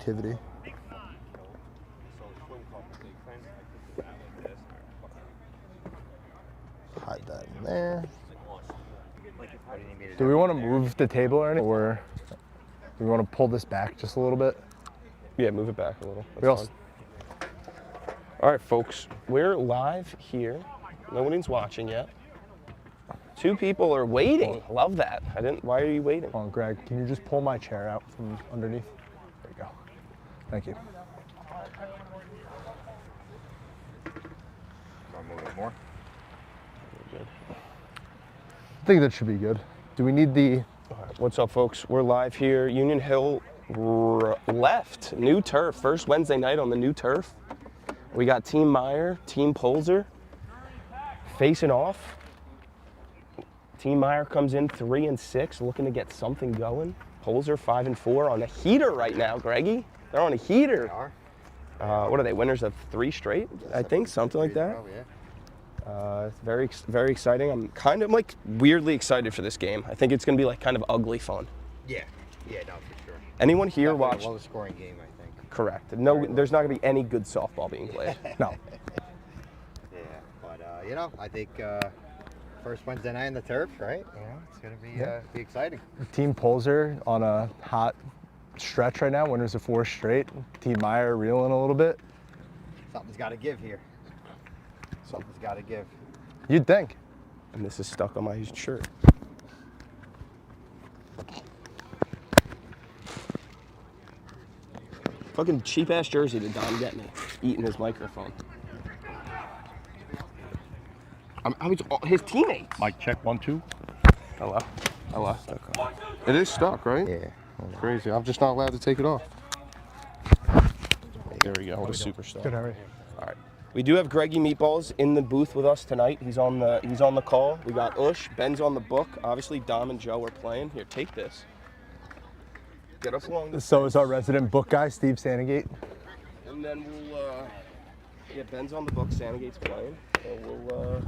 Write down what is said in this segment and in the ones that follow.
activity. Hide that in there. Do we want to move the table or anything, or do we want to pull this back just a little bit? Yeah, move it back a little. That's fine. All right, folks, we're live here. Nobody's watching yet. 2 people are waiting. Love that. Why are you waiting? Hold on, Greg, can you just pull my chair out from underneath? There you go. Thank you. Want to move it more? Good. I think that should be good. Do we need the... All right, what's up, folks? We're live here. Union Hill left. New turf. First Wednesday night on the new turf. We got Team Meyer, Team Polzer facing off. Team Meyer comes in 3-6, looking to get something going. Polzer 5-4 on a heater right now, Greggy. They're on a heater. They are. What are they? Winners of 3 straight, I think, something like that. It's very exciting. I'm kind of like weirdly excited for this game. I think it's going to be like kind of ugly fun. Yeah, no, for sure. Anyone here watch? Lowest scoring game, I think. Correct. No, there's not going to be any good softball being played. No. Yeah, but I think first Wednesday night in the turf, right? It's going to be exciting. Team Polzer on a hot stretch right now, winners of 4 straight. Team Meyer reeling a little bit. Something's got to give here. Something's got to give. You'd think. And this is stuck on my shirt. Fucking cheap ass jersey did Dom get me, eating his microphone. I was his teammates. Mic check 1 2. Hello. Okay. It is stuck, right? Yeah. Crazy. I'm just not allowed to take it off. There we go. What a superstar. Good, Harry. All right. We do have Greggy Meatballs in the booth with us tonight. He's on the call. We got Ush. Ben's on the book. Obviously, Dom and Joe are playing. Here, take this. Get us along. So is our resident book guy, Steve Sandegate. And then Ben's on the book. Sandgate's playing. So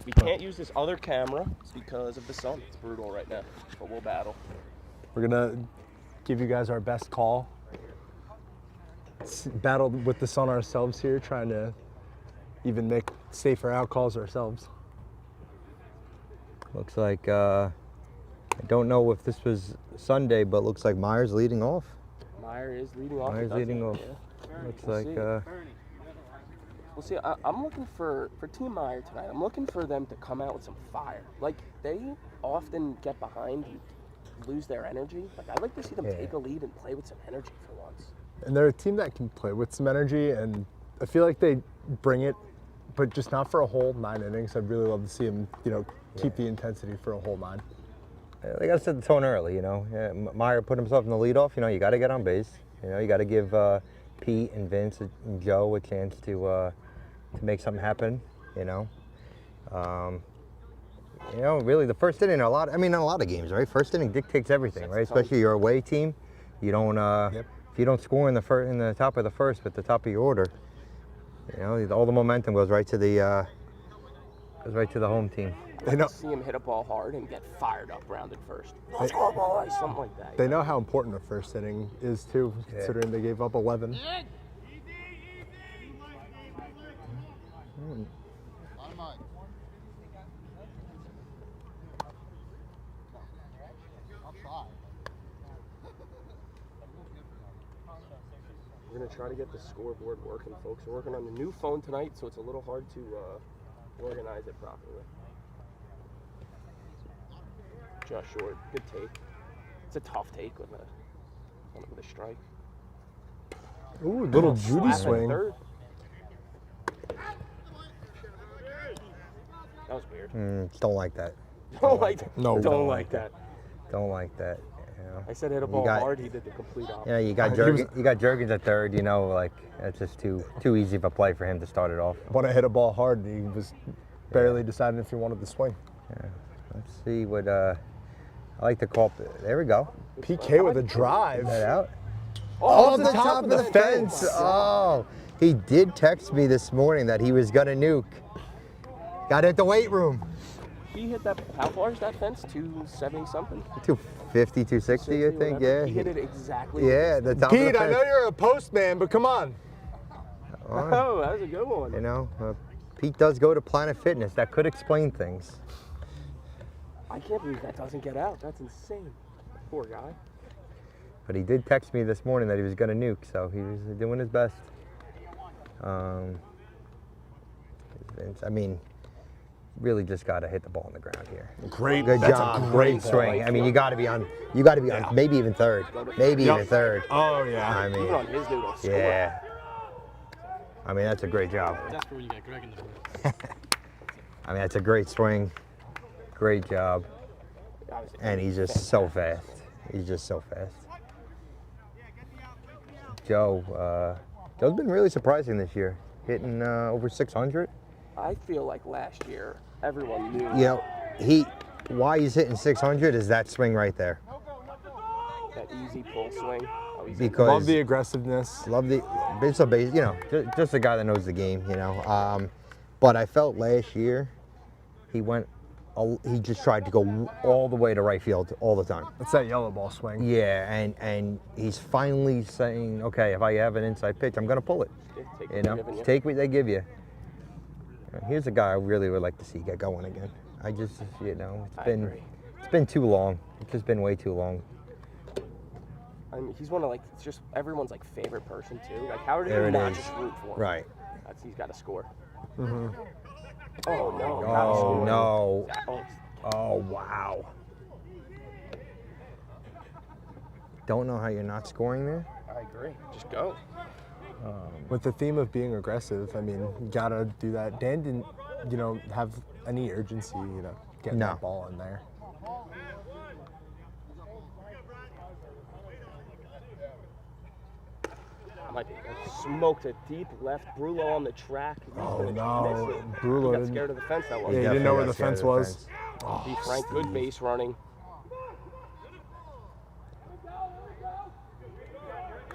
we can't use this other camera because of the sun. It's brutal right now, but we'll battle. We're gonna give you guys our best call. Battle with the sun ourselves here, trying to even make safer out calls ourselves. Looks like, I don't know if this was Sunday, but looks like Meyer's leading off. Meyer is leading off. Meyer's leading off. Yeah. Looks We'll like, see. We'll see. I'm looking for Team Meyer tonight. I'm looking for them to come out with some fire. Like, they often get behind and lose their energy. Like, I'd like to see them take a lead and play with some energy for once. And they're a team that can play with some energy, and I feel like they bring it, but just not for a whole 9 innings. I'd really love to see them, keep the intensity for a whole 9. they got to set the tone early, Yeah, Meyer put himself in the leadoff. You got to get on base. You got to give Pete and Vince and Joe a chance to make something happen. Really the first inning in a lot of games, right? First inning dictates everything, right? Especially your away team. You don't if you don't score in the top of the first, but the top of your order, all the momentum goes right to the home team. They know. See him hit a ball hard and get fired up rounded first. Let's go, boys! Something like that. They know how important the first inning is too, considering they gave up 11. We're gonna try to get the scoreboard working, folks. We're working on the new phone tonight, so it's a little hard to organize it properly. Josh Short, good take. It's a tough take with a strike. Ooh, little Judy Slap at swing. third. That was weird. Don't like that. Don't like that. No, don't like that. Don't like that. I said hit a ball hard. He did the complete opposite. You got Juergens at third. That's just too easy of a play for him to start it off. When I hit a ball hard, he was barely deciding if he wanted to swing. Yeah. Let's see what I like to call. There we go. PK with a drive. That out. Off the top of the fence. Oh, he did text me this morning that he was gonna nuke. Got it at the weight room. He hit that. How far is that fence? 270 something. 52, 60, I think. Yeah. He hit it exactly. Yeah, the top of Pete, the I know fence. you're a postman, but come on. Oh, that was a good one. You know, Pete does go to Planet Fitness. That could explain things. I can't believe that doesn't get out. That's insane. Poor guy. But he did text me this morning that he was going to nuke, so he was doing his best. I mean, really just got to hit the ball on the ground here. Great. Good That's job. a Great swing. I mean, you got to be on. You got to be on. Maybe even third. Maybe even third. Oh, yeah. I mean, Even on his noodle score. yeah. I mean, that's a great job. That's where you get Greg in the I mean, that's a great swing. Great job. And he's just so fast. He's just so fast. Joe's been really surprising this year, hitting over 600. I feel like last year, everyone knew. You know, why he's hitting 600 is that swing right there. That easy pull swing. Because Love the aggressiveness. it's a base, you know, just a guy that knows the game, you know. But I felt last year he just tried to go all the way to right field all the time. It's that yellow ball swing. Yeah, and he's finally saying, okay, if I have an inside pitch, I'm gonna pull it. You know, take what they give you. And here's a guy I really would like to see get going again. I just, you know, it's been too long. It's just been way too long. I mean, he's one of it's just everyone's favorite person too. Like, how did There you it not is. just root for him? Right. He's got to score. Mm-hmm. Oh no! Oh no! Oh, Oh wow! Don't know how you're not scoring there. I agree. Just go. With the theme of being aggressive, I mean, you gotta do that. Dan didn't, you know, have any urgency, you know, getting No. that ball in there. Smoked a deep left. Brulo on the track. Oh He no, Brulo got didn't. scared of the fence that one. Yeah, he didn't know where the Definitely fence got was. scared Oh, He Frank, good Steve. base running.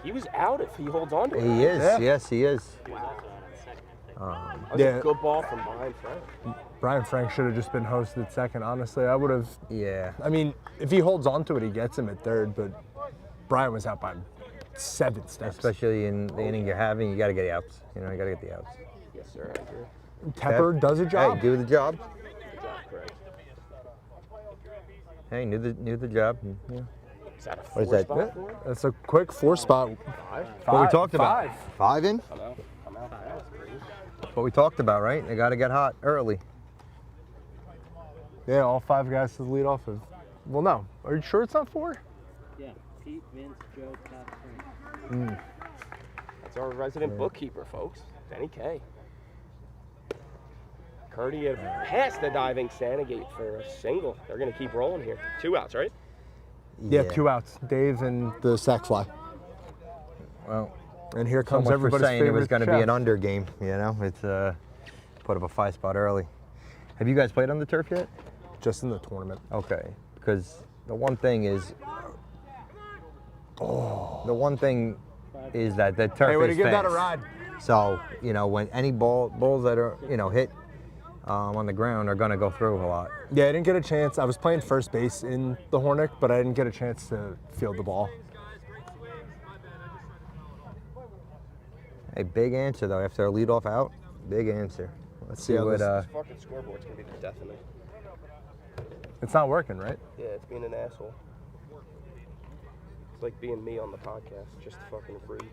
He was out if he holds on to it. He is. Yeah. Yes, he is. That was Yeah. a good ball from behind Frank. Brian Frank should have just been hosted second. Honestly, I would have. Yeah. I mean, if he holds on to it, he gets him at third. But Brian was out by 7 steps. Especially in the inning you're having, you got to get the outs. You know, you got to get the outs. Yes, sir. I agree. Tepper does a job. Hey, do the job. Good job, Craig. Hey, knew the job. Yeah. Is that a What is four that? spot for him? That's a quick 4-spot. What we talked about. 5 in. I'm out fast, Brady. What we talked about, right? They got to get hot early. Yeah, all 5 guys to lead off of. Well, no. Are you sure it's not 4? Yeah, Pete, Vince, Joe, Pat, Frank. That's our resident bookkeeper, folks. Denny K. Curdy had passed the diving Sandagate for a single. They're going to keep rolling here. 2 outs, right? Yeah, 2 outs. Dave and the sac fly. Well, And here so comes much for everybody's saying it was favorite going to be chef. an under game. You know, it's put up a 5-spot early. Have you guys played on the turf yet? Just in the tournament. Okay, because the one thing is, that the turf Hey, way to is give that a fast. ride. So you know, when any balls that are hit on the ground are going to go through a lot. Yeah, I didn't get a chance. I was playing first base in the Hornick, but I didn't get a chance to field the ball. A big answer though after a leadoff out. Big answer. Let's see Yeah, what. This fucking scoreboard's going to be the death of me. It's not working, right? Yeah, it's being an asshole. It's like being me on the podcast, just fucking rude.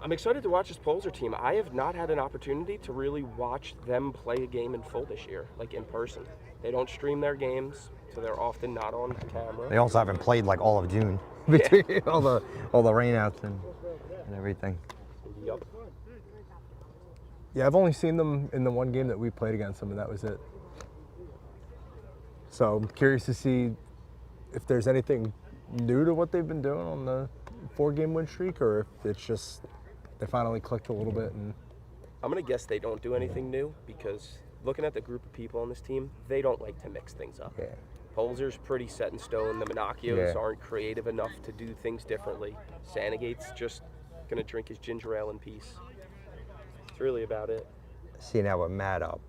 I'm excited to watch this Polzer team. I have not had an opportunity to really watch them play a game in full this year, like in person. They don't stream their games, so they're often not on camera. They also haven't played like all of June between all the rainouts and everything. Yup. Yeah, I've only seen them in the one game that we played against them, and that was it. So I'm curious to see if there's anything new to what they've been doing on the 4-game win streak, or if it's just they finally clicked a little bit. And I'm going to guess they don't do anything new because looking at the group of people on this team, they don't like to mix things up. Yeah. Polzer's pretty set in stone. The Minacchios Yeah. aren't creative enough to do things differently. Sandagate's just going to drink his ginger ale in peace. That's really about it. See now with Matt up,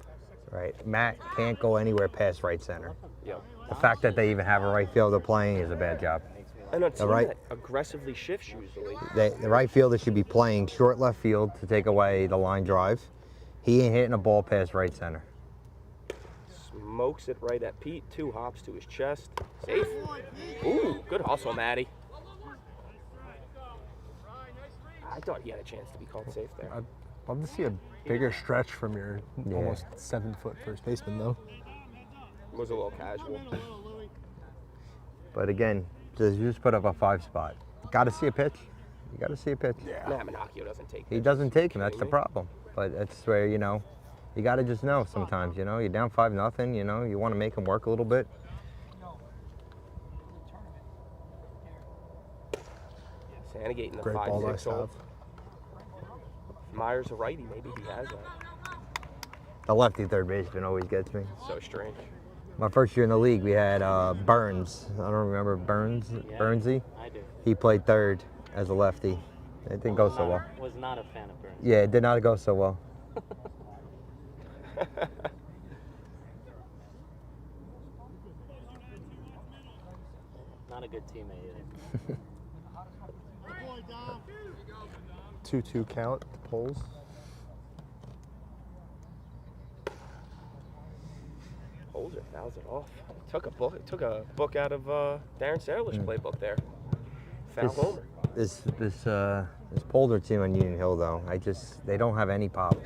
right? Matt can't go anywhere past right center. Yep. The fact that they even have a right fielder playing is a bad job. And a team right- that aggressively shifts usually. The right fielder should be playing short left field to take away the line drive. He ain't hitting a ball past right center. Smokes it right at Pete. 2 hops to his chest. Safe. Ooh, good hustle, Matty. I thought he had a chance to be called safe there. I'd love to see a bigger stretch from your Yeah. almost 7-foot first baseman, though. It was a little casual. But again, just put up a 5 spot. Got to see a pitch. You got to see a pitch. Nah, Minacchio doesn't take He pitches. doesn't take him. That's the Kidding me? problem. But that's where, you know, you got to just know sometimes, you know, you're down 5-0, you know, you want to make him work a little bit. Sandgate in the Great ball by 5-6 hole. South. Myers a righty, maybe he has that. The lefty third baseman always gets me. So strange. My first year in the league, we had Burns. I don't remember Burns, Yeah. Burnsy. I do. He played third as a lefty. It didn't go so well. Was not a fan of Burns. Yeah, it did not go so well. Not a good teammate either. 2-2 count to Poles. Polzer fouls it off. Took a book out of Darren Sarlich's playbook there. Foul homer. This Polder team on Union Hill though, they don't have any pop.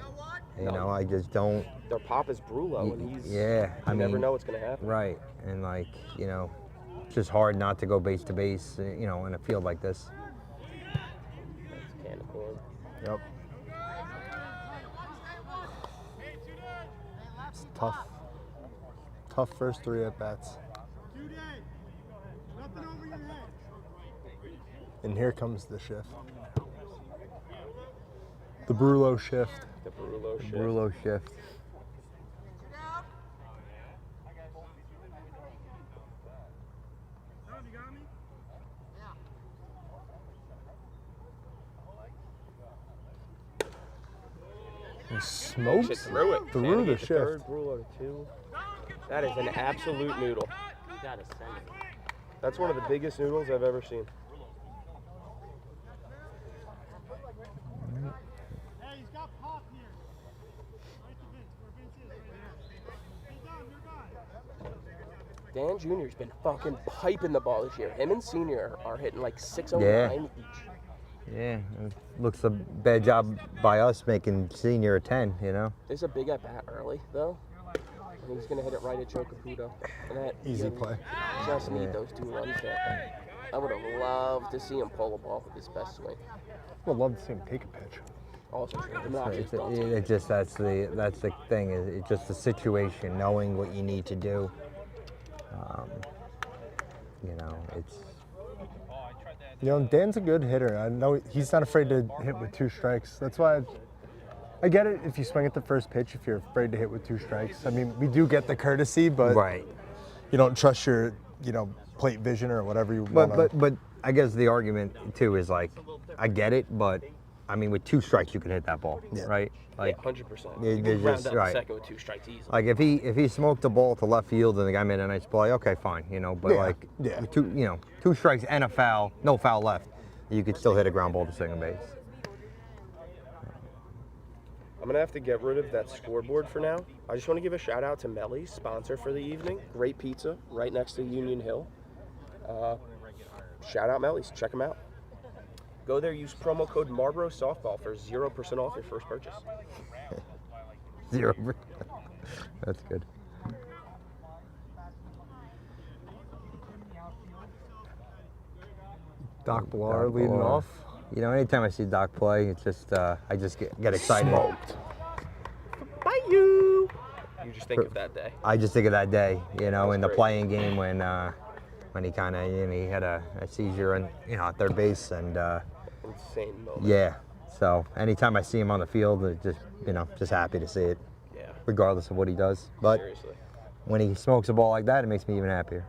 You No. know, I just don't. Their pop is Brulo, and he's Yeah, I you never mean, know what's gonna happen. right, and like you know, it's just hard not to go base to base. You know, in a field like this. That's can of corn. Yep. It's tough. Tough first 3 at bats. And here comes the shift. The Brulo shift. The Brulo shit. Brulo shift. He Shit smokes through it. through Sandgate the to shift. Third, Brulo to 2. That is an absolute noodle. You gotta send it. That's one of the biggest noodles I've ever seen. Dan Jr.'s been fucking piping the ball this year. Him and Senior are hitting like 609 each. Yeah, it looks a bad job by us making Senior a 10. You know. There's a big at bat early though. And he's gonna hit it right at Joe Caputo. And that Easy play. Just need those 2 runs there. I would have loved to see him pull a ball with his best swing. Would love to see him take a pitch. Also true. The So Minacchio's don't. it just that's the thing is it's just the situation, knowing what you need to do. You know, it's You know, Dan's a good hitter. I know he's not afraid to hit with 2 strikes. That's why I get it if you swing at the first pitch, if you're afraid to hit with 2 strikes. I mean, we do get the courtesy, but right. you don't trust your, plate vision or whatever you want. But I guess the argument too is like, I get it, but I mean, with 2 strikes you can hit that ball, Yeah. right? Like, Yeah, 100%. Yeah, You there's can round just- up the right. second with 2 strikes easily. like if he smoked the ball to left field and the guy made a nice play, okay, fine, But Yeah, like, yeah. with 2 strikes and a foul, no foul left, you could still hit a ground ball to second base. I'm gonna have to get rid of that scoreboard for now. I just want to give a shout out to Melly's, sponsor for the evening. Great pizza right next to Union Hill. Shout out Melly's, check them out. Go there, use promo code Marlboro Softball for 0% off your first purchase. 0. That's good. Doc Blower Doc leading Blower. off. Anytime I see Doc play, it's just I just get excited. Smoked. Bye you. You just think of that day. I just think of that day, in the great. playing game when he kind of he had a seizure and at third base and Insane moment. yeah. So anytime I see him on the field, it's just happy to see it, Yeah. regardless of what he does. But Seriously. when he smokes a ball like that, it makes me even happier.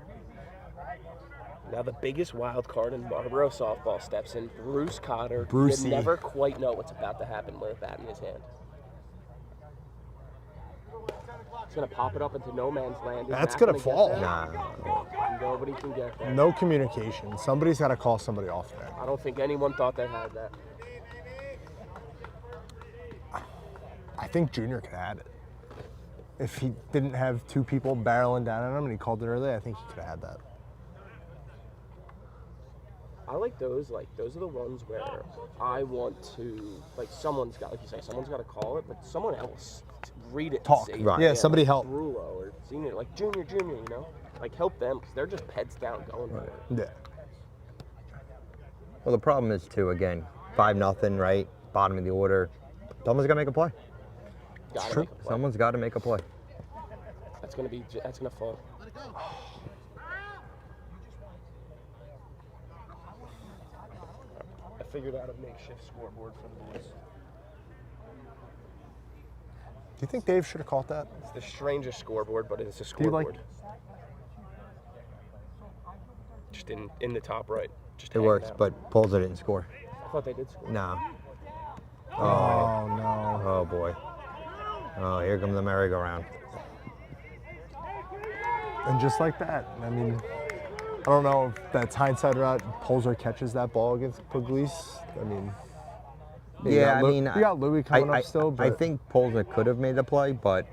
Now the biggest wild card in Marlboro softball steps in. Bruce Cotter. Brucey. You never quite know what's about to happen with a bat in his hand. It's gonna pop it up into no man's land. Is That's Matt gonna get fall. there? Nah. Nobody can get there. No communication. Somebody's got to call somebody off there. I don't think anyone thought they had that. I think Junior could have had it. If he didn't have two people barreling down on him and he called it early, I think he could have had that. I like those. Like those are the ones where I want to. Like someone's got, like you say, someone's got to call it, but someone else read it. Talk. And say, Right. Yeah, somebody like help. Brulo or Senior, like Junior, you know, like help them because they're just heads down going for it. Yeah. Well, the problem is too. Again, 5-0, right? Bottom of the order. Someone's got to make a play. Gotta True. make a play. Someone's got to make a play. That's gonna fall. I figured out a makeshift scoreboard for the boys. Do you think Dave should have caught that? It's the strangest scoreboard, but it's a Do you like- scoreboard. Just in the top right. Just It hanging works, out. but Polzer didn't score. I thought they did score. No. Oh, no. Oh boy. Oh, here comes the merry-go-round. And just like that, I mean, I don't know if that's hindsight or not. Polzer catches that ball against Pugliese. I mean, you Yeah, got I mean, you got Louis coming up still, but I think Polzer could have made the play, but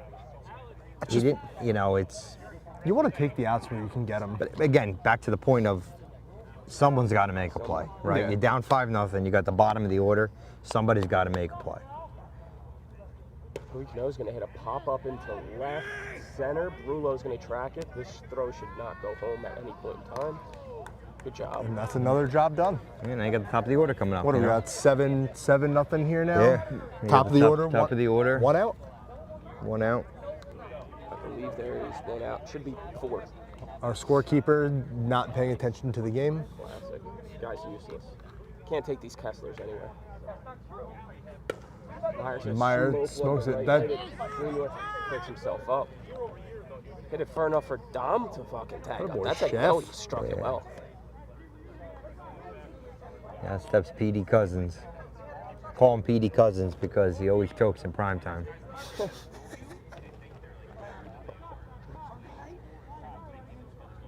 he didn't. You know, it's. you want to take the outs where you can get them. But again, back to the point of someone's got to make a play, right? Yeah. You're down 5-0. You got the bottom of the order. Somebody's got to make a play. Who knows? Going to hit a pop up into left center. Brulo's going to track it. This throw should not go home at any point in time. Good job. And that's another job done. And I got the top of the order coming up. What do you we know? got? 7-0 here now. Yeah. You Top got of the order. Top of the order. One out. One out. I believe there is one out. Should be 4. Our scorekeeper not paying attention to the game. Classic. Guy's useless. Can't take these Kesslers anywhere. Meyer smokes it. That- Junior picks himself up. Hit it far enough for Dom to fucking tag Good up. boy, That's a Chef. no. He struck it Yeah. well. Now steps Petey Cousins. Call him Petey Cousins because he always chokes in prime time.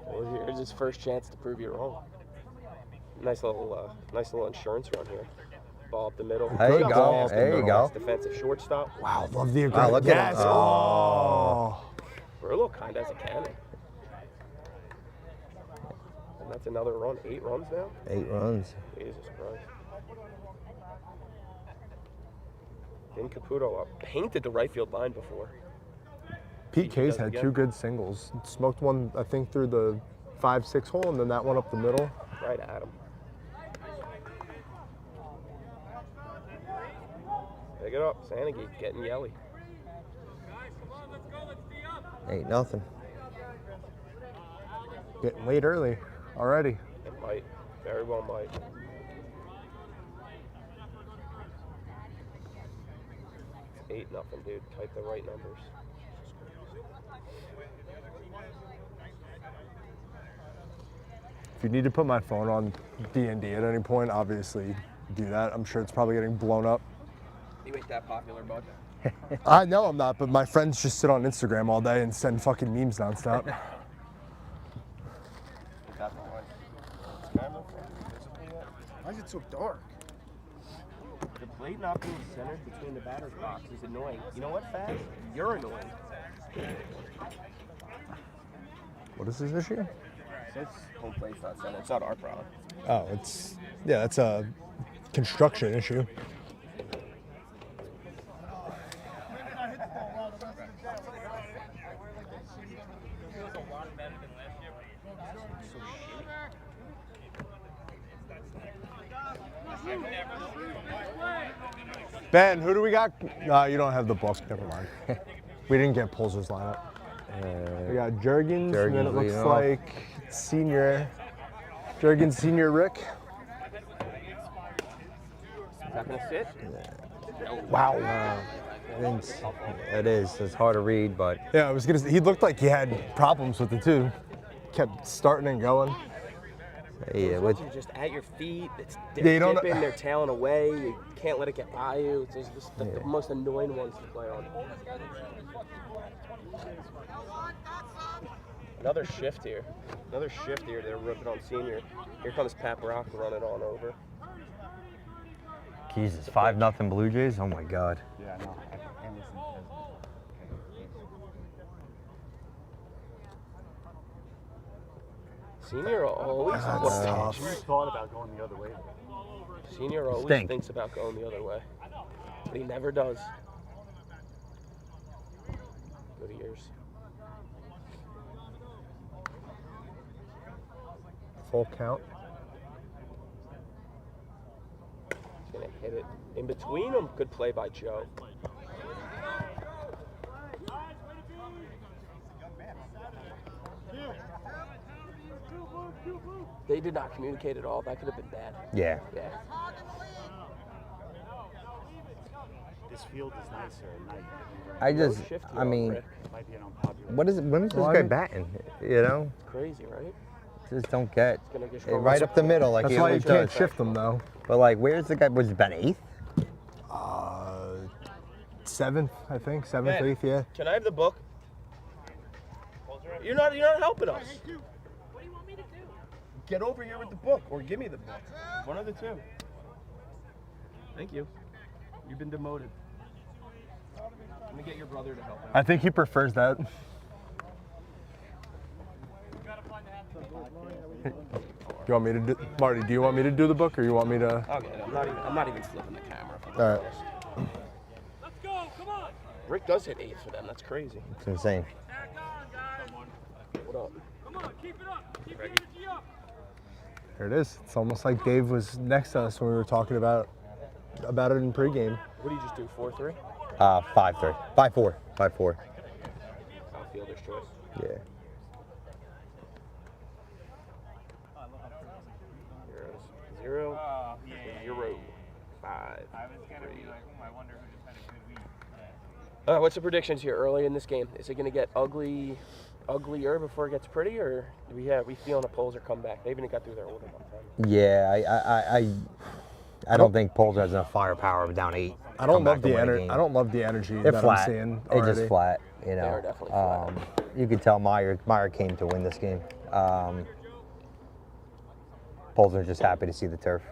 Well, here's his first chance to prove you wrong. Nice little insurance run here. Ball up the middle. There you Good go. ball up the There you middle. go. Nice defensive shortstop. Wow, love the Wow, aggressive. look at him. Yes. Oh. Burlow kind of has a cannon. And that's another run. 8 runs now? 8 runs. Jesus Christ. Vin Caputo painted the right field line before. Pete Case does it had again. 2 good singles. Smoked one, I think, through the 5-6 hole, and then that one up the middle. Right at him. Pick it up. Sanagate getting yelly. 8-0. Getting late early already. It might. Very well might. It's 8-0, dude. Type the right numbers. If you need to put my phone on D&D at any point, obviously do that. I'm sure it's probably getting blown up. You ain't that popular, bud. I know I'm not, but my friends just sit on Instagram all day and send fucking memes nonstop. Why is it so dark? The plate not being centered between the batter's box is annoying. You know what, Faz? You're annoying. What is this issue? It says home plate's not centered. It's not our problem. Oh, that's a construction issue. Ben, who do we got? You don't have the book. Never mind. We didn't get Polzer's lineup. We got Jurgens, and then it Jurgens looks leading off. like senior. Jurgens, senior Rick. Is that gonna sit? Wow. It is. It's hard to read, but Yeah, I was gonna say, he looked like he had problems with it too. Kept starting and going. yeah, with, You're just at your feet. It's Yeah, you don't- dipping. They're tailing away. You can't let it get by you. It's just the most annoying ones to play on. Another shift here. Another shift here. They're ripping on senior. Here comes Pap Rock running on over. Jesus, 5-0 Blue Jays. Oh my God. Yeah, no, I can't listen to Senior always tough. You thought about going the other way. Senior always Stink. thinks about going the other way, but he never does. Good ears. Full count. He's gonna hit it in between them. Good play by Joe. They did not communicate at all. That could have been bad. Yeah. Yeah. This field is nicer at night. I just, shift I here, mean, Rick. Might be an unpopular. when is this Well, I guy mean- batting? You know, Crazy, right? just don't get Gonna just it go right up the middle like That's he why you always can't does. shift them though. But like, where's the guy? Was he batting 8th? 7th, I think. 7th, 8th, yeah. Can I have the book? You're not helping us. What do you want me to do? Get over here with the book, or give me the book. One of the two. Thank you. You've been demoted. I'm gonna get your brother to help out. I think he prefers that. You want me to do, Marty? Do you want me to do the book, or you want me to? Okay, I'm not even flipping the camera. All right. Let's go, come on. Rick does hit 8 for them. That's crazy. It's insane. Back on, guys. What up? Come on, keep it up. Keep the energy up. There it is. It's almost like Dave was next to us when we were talking about it in pregame. What do you just do? 4-3? 5-3, 5-4, 5-4. Outfielder's choice. Yeah. Zero, 0, 5. What's the predictions here early in this game? Is it going to get uglier before it gets pretty, or do we feeling a Polzer comeback? They even got through their order one time. Yeah, I don't think Polzer has enough firepower down 8. I don't love to the win a energy. game. I don't love the energy They're that flat. I'm seeing They're already. just flat, you know. are definitely flat. You could tell Meyer came to win this game. Polzer's just happy to see the turf.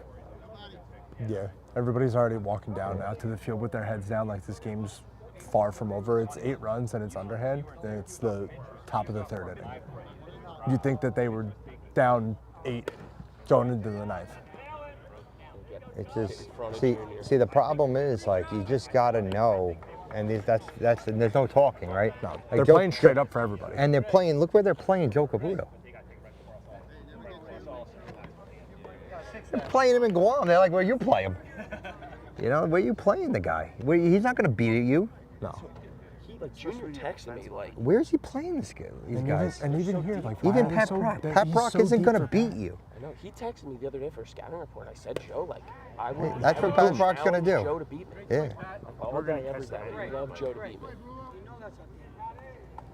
Yeah, everybody's already walking down out to the field with their heads down like this game's far from over. It's 8 runs and it's underhand. And it's the top of the 3rd inning. You'd think that they were down 8 going into the 9th. It's just see the problem is like you just gotta know, and that's and there's no talking, right? No, Like, they're Joe- playing straight up for everybody. And they're playing. Look where they're playing Joe Caputo. They're playing him in Guam. They're like, where you play him? You know, where you playing the guy? He's not gonna beat you. No. Like Junior texted me like, Where's he playing this guy? These guys. And even here, like Even Riley's Pat so- Brock. that Pat he's Brock so isn't deep gonna for beat Pat. you. I know he texted me the other day for a scouting report. I said, Joe, like I would. That's I what would Pat Brock's gonna challenge do. Joe to beat me. Yeah. All day, every day. I love Joe to beat me.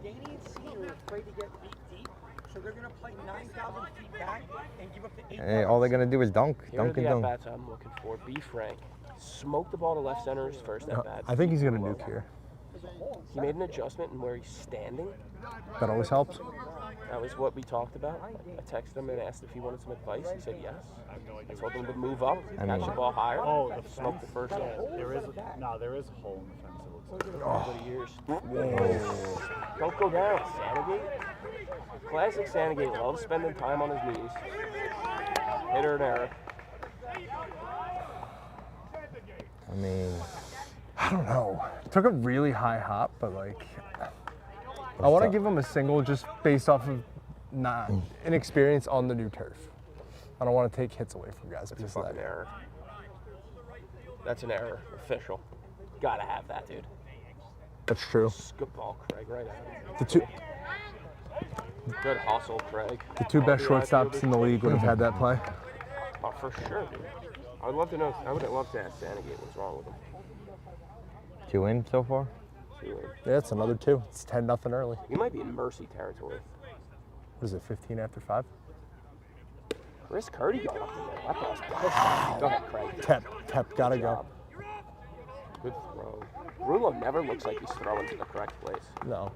Danny and Cedar are afraid to get beat deep, so they're going to play 9,000 feet back and give up the 8. And all they're gonna do is dunk, Here are dunk and the dunk. at-bats I'm looking for. Be frank. Smoke the ball to left center his first at-bat. I think he's gonna nuke here. He made an adjustment in where he's standing. That always helps. That was what we talked about. I texted him and asked if he wanted some advice. He said yes. I told him to move up, catch the ball higher, smoke the first one. There is a hole in the fence. It looks like. Good years. Don't go down, Sanagate. Classic Sanagate loves spending time on his knees. Hitter and error. I mean, I don't know. Took a really high hop, but like, I want to tough. give him a single just based off of not inexperience on the new turf. I don't want to take hits away from guys because of Fucking that. error. That's an error. Official. Gotta have that, dude. That's true. Good ball, Craig, right at The two, him. Good hustle, Craig. the two best shortstops in the league would have had that play. Oh, for sure, dude. I would love to know. I would love to ask Sanagate what's wrong with him. 2 in so far. Yeah, it's another 2. It's 10-0 early. He might be in mercy territory. What is it, 15 after 5? Chris Curdy got up in there. That ball's pissed. Go ahead, Craig. Tep, gotta go. Good throw. Rulo never looks like he's throwing to the correct place. No.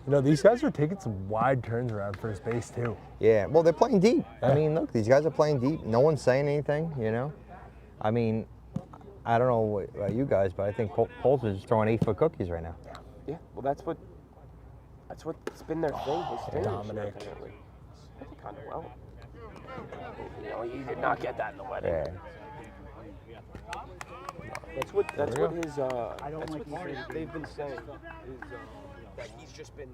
You know, these guys are taking some wide turns around first base too. Yeah, well, they're playing deep. I Yeah. mean, look, these guys are playing deep. No one's saying anything, you know? I mean, I don't know about you guys, but I think Polzer's just throwing 8-foot cookies right now. Yeah, well, that's what's been their thing. His finish, Dominic. apparently. I think kind of well. You know, he did not get that in the wedding. Yeah. That's what his they've been saying is that he's just been.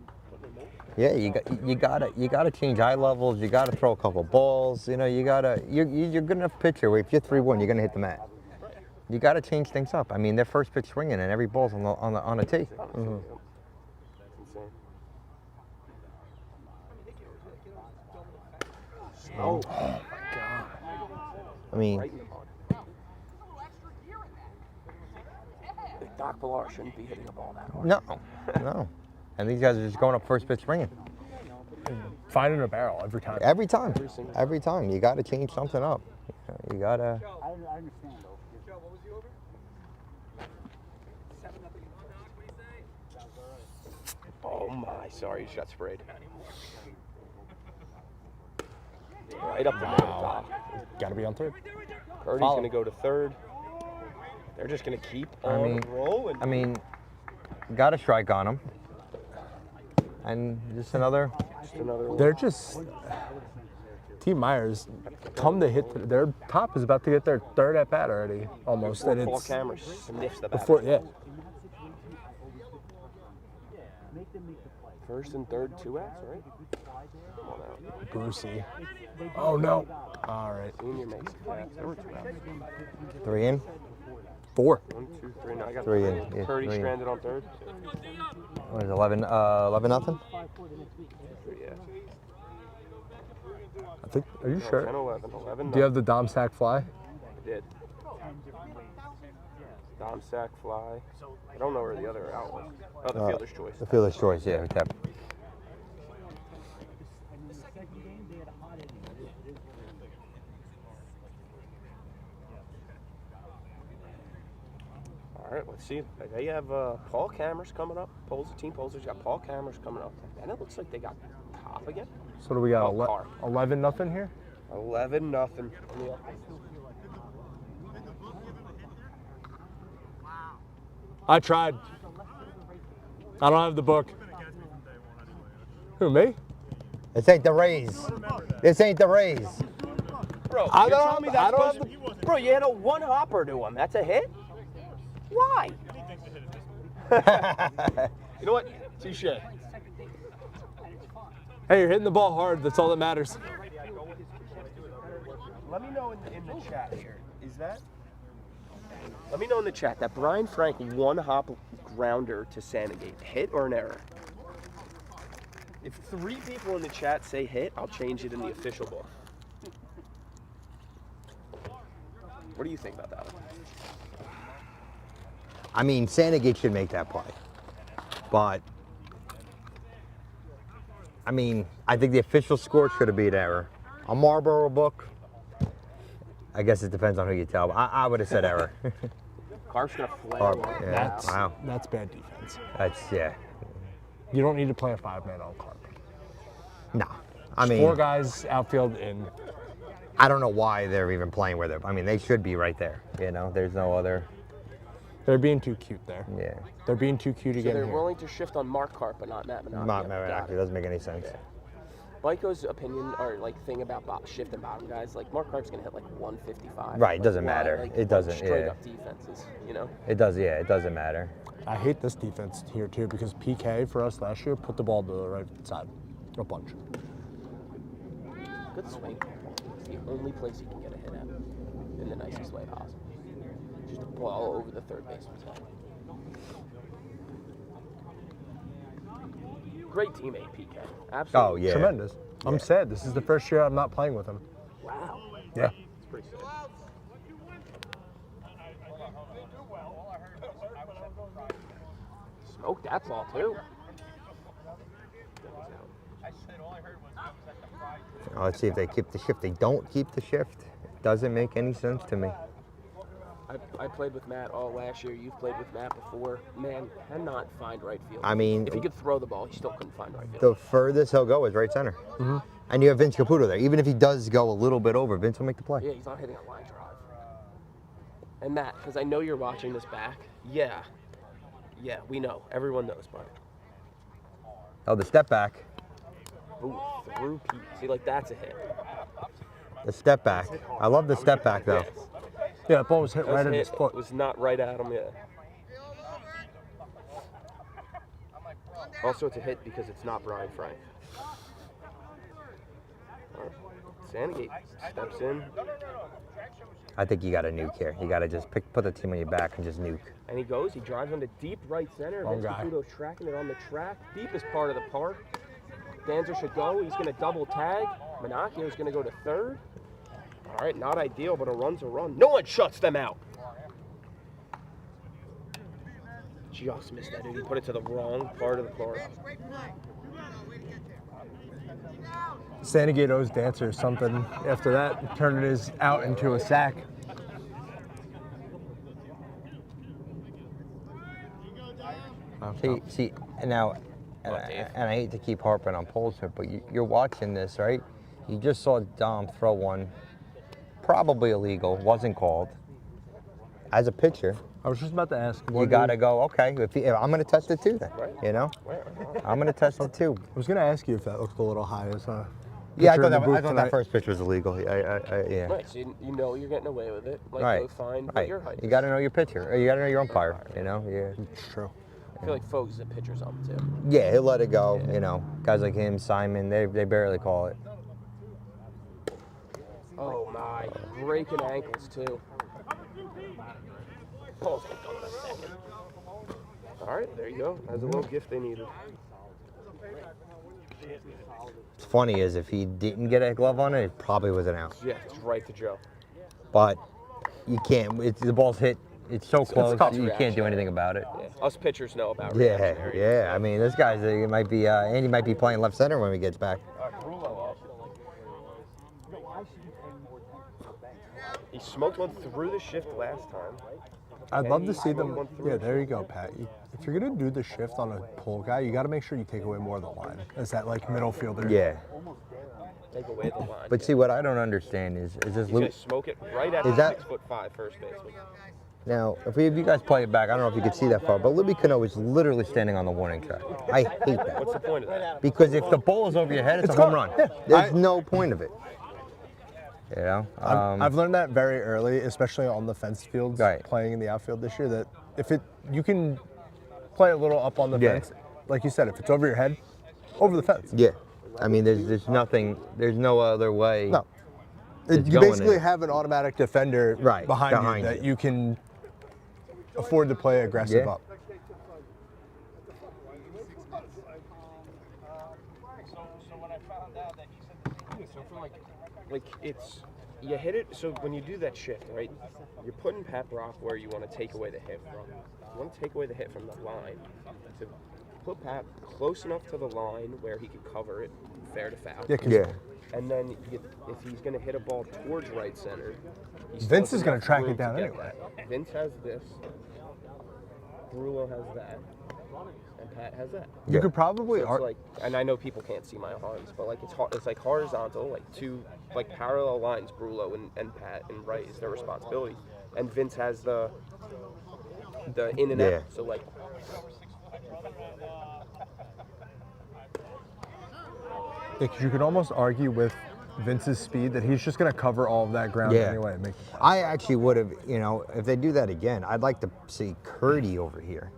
Yeah, you gotta change eye levels. You gotta throw a couple balls. You know, you're good enough pitcher where if you're 3-1, you're gonna hit the mat. You gotta change things up. I mean, their first pitch swinging and every ball's on a tee. Mm-hmm. Oh my God! I mean, Right in the mud. Doc Pilar shouldn't be hitting a ball that hard. no. And these guys are just going up first pitch swinging. Finding a barrel every time. Every time. Every time. You gotta change something up. You gotta. I understand though. Joe, what was the over? 7-0. Oh my! Sorry, you just got sprayed. Right up the middle. Doc. Got to be on third. Purdy's Follow. gonna go to third. They're just gonna keep on rolling. I mean, got a strike on them. And just another. They're just Team Myers come to hit. Their top is about to get their third at bat already, almost. And Paul it's Cameron sniffs the bat. before, yeah. First and third, 2 outs, right? Come on out. Brucey. Oh no! All right, Senior makes it catch. There were 2 outs. 3 in. 4. 1, 2, 3. Now I got 3 in. Yeah, Purdy 3 in. stranded on third. What is it, 11 nothing? 3, yeah. I think. Are you 10, sure? 11. 11. Do you have the Dom sack fly? I did. Dom sack fly. I don't know where the other out was. Oh, the fielder's choice. The fielder's choice, yeah. We tap. All right, let's see. They have Paul Cameras coming up. Team Polzer's got Paul Cameras coming up. And it looks like they got top again. So do we got? Oh, Carr. 11 nothing here. 11-0. I tried. I don't have the book. Who, me? This ain't the Rays. This ain't the Rays. Bro, I you're don't telling me have- that's I don't supposed to- Bro, you had a 1 hopper to him. That's a hit? Why? You know what? Touche. Hey, you're hitting the ball hard. That's all that matters. Let me know in the chat here. Is that? Let me know in the chat that Brian Frank 1 hop grounder to Sandgate hit or an error? If 3 people in the chat say hit, I'll change it in the official book. What do you think about that one? I mean, Sandgate should make that play. But, I mean, I think the official score should have been an error. A Marlboro book, I guess it depends on who you tell. But I would have said error. Carp's gonna flail. Yeah, wow. That's bad defense. Yeah. You don't need to play a 5-man on Carp. No. I mean, 4 guys outfield in. I don't know why they're even playing where they're. I mean, they should be right there. You know, there's no other. They're being too cute there. Yeah. They're being too cute to So get they're in here. willing to shift on Mark Carp, but not Matt Menard. Not actually. It doesn't make any sense. Boyko's opinion or like thing about shifting bottom guys, like Mark Carp's gonna hit like 155. Right, it doesn't Why? matter. Like, It doesn't, Straight yeah. up defenses, you know. It does. Yeah, it doesn't matter. I hate this defense here too because PK for us last year put the ball to the right side a bunch. Good swing. It's the only place he can get a hit at in the nicest way possible. Just a ball over the third baseman's head. Great teammate, PK. Absolutely. Oh yeah. Tremendous. I'm sad. This is the first year I'm not playing with him. Wow. Yeah. It's pretty sick. Smoked that ball too. Let's see if they keep the shift. They don't keep the shift. It doesn't make any sense to me. I played with Matt all last year. You've played with Matt before. Man cannot find right field. I mean, if he could throw the ball, he still couldn't find right field. the furthest he'll go is right center. And you have Vince Caputo there. Even if he does go a little bit over, Vince will make the play. Yeah, he's not hitting a line drive. And Matt, because I know you're watching this back. Yeah, we know. Everyone knows, buddy. Oh, the step back. Ooh, through Pete. See, like that's a hit. The step back. I love the step back though. Yes. Yeah, the ball was hit That was right a at hit. his foot. It was not right at him yet. Also, it's a hit because it's not Brian Frank. Sandgate steps in. I think you got to nuke here. You got to just put the team on your back and just nuke. And he goes, he drives into deep right center. Wrong Vince guy. Caputo's tracking it on the track. Deepest part of the park. Danzer should go. He's going to double tag. Menacchio's going to go to third. All right, not ideal, but a run's a run. No one shuts them out. Just missed that, dude. He put it to the wrong part of the park. Sandgate owes Dancer something after that. Turned his out into a sack. See, now, and I hate to keep harping on Polzer, but you're watching this, right? You just saw Dom throw one, probably illegal, wasn't called. As a pitcher, I was just about to ask. you got to go, okay, if I'm going to test it too then, you know? I'm going to test it too. I was going to ask you if that looked a little high as a Yeah, I pitcher in the thought booth that tonight. first pitch was illegal. Yeah. Right, so you know you're getting away with it. Like, Right. go find what Right. your height You is. got to know your pitcher. Or you got to know your umpire. You know. Yeah. It's true. I feel like Fogues is a pitcher's ump, too. Yeah, he'll let it go. You know, guys like him, Simon, they barely call it. Oh, my. Breaking ankles, too. Oh, thank God, that's second. All right, there you go. That's a little gift they needed. What's funny is if he didn't get a glove on it, it probably was an out. Yeah, it's right to Joe. But you can't. The ball's hit. It's so close. called You can't do anything about it. Yeah. Us pitchers know about Yeah, reactionary. yeah. I mean, this guy's might be Andy might be playing left center when he gets back. He smoked one through the shift last time. I'd love to He see smoked them. one through Yeah, the there you go, Pat. If you're gonna do the shift on a pull guy, you got to make sure you take away more of the line. As that like middle fielder. Yeah. Take away the line. But see, what I don't understand is this He's gonna Luke. smoke it right at Is the that- 6'5" first baseman. Now, if you guys play it back, I don't know if you can see that far, but Libby Cano is literally standing on the warning track. I hate that. What's the point of that? Because if the ball is over your head, it's a gone. home run. Yeah. There's no point of it. You know? I've learned that very early, especially on the fence fields, Right. playing in the outfield this year. That if you can play a little up on the Yeah. fence, like you said, if it's over your head, over the fence. Yeah. I mean, there's nothing, there's no other way. No. It's You going basically in. have an automatic defender Right, behind behind you that you. you can afford to play aggressive Yeah. up. Like it's you hit it. So when you do that shift, right, you're putting Pat Brock where you want to take away the hit from. You want to take away the hit from the line. To put Pat close enough to the line where he can cover it, fair to foul. Yeah, 'cause Yeah. And then if he's going to hit a ball towards right center, he still Vince has is gonna enough track room it down to get anyway. that. Vince has this. Brullo has that. And Pat has that. You Yeah. could probably So it's like, and I know people can't see my arms, but like it's like horizontal, like two like parallel lines. Brullo and Pat and right is their responsibility, and Vince has the in and Yeah. out. So like, you could almost argue with Vince's speed that he's just going to cover all of that ground Yeah. anyway. And make the play. I actually would have, if they do that again, I'd like to see Curdy over here.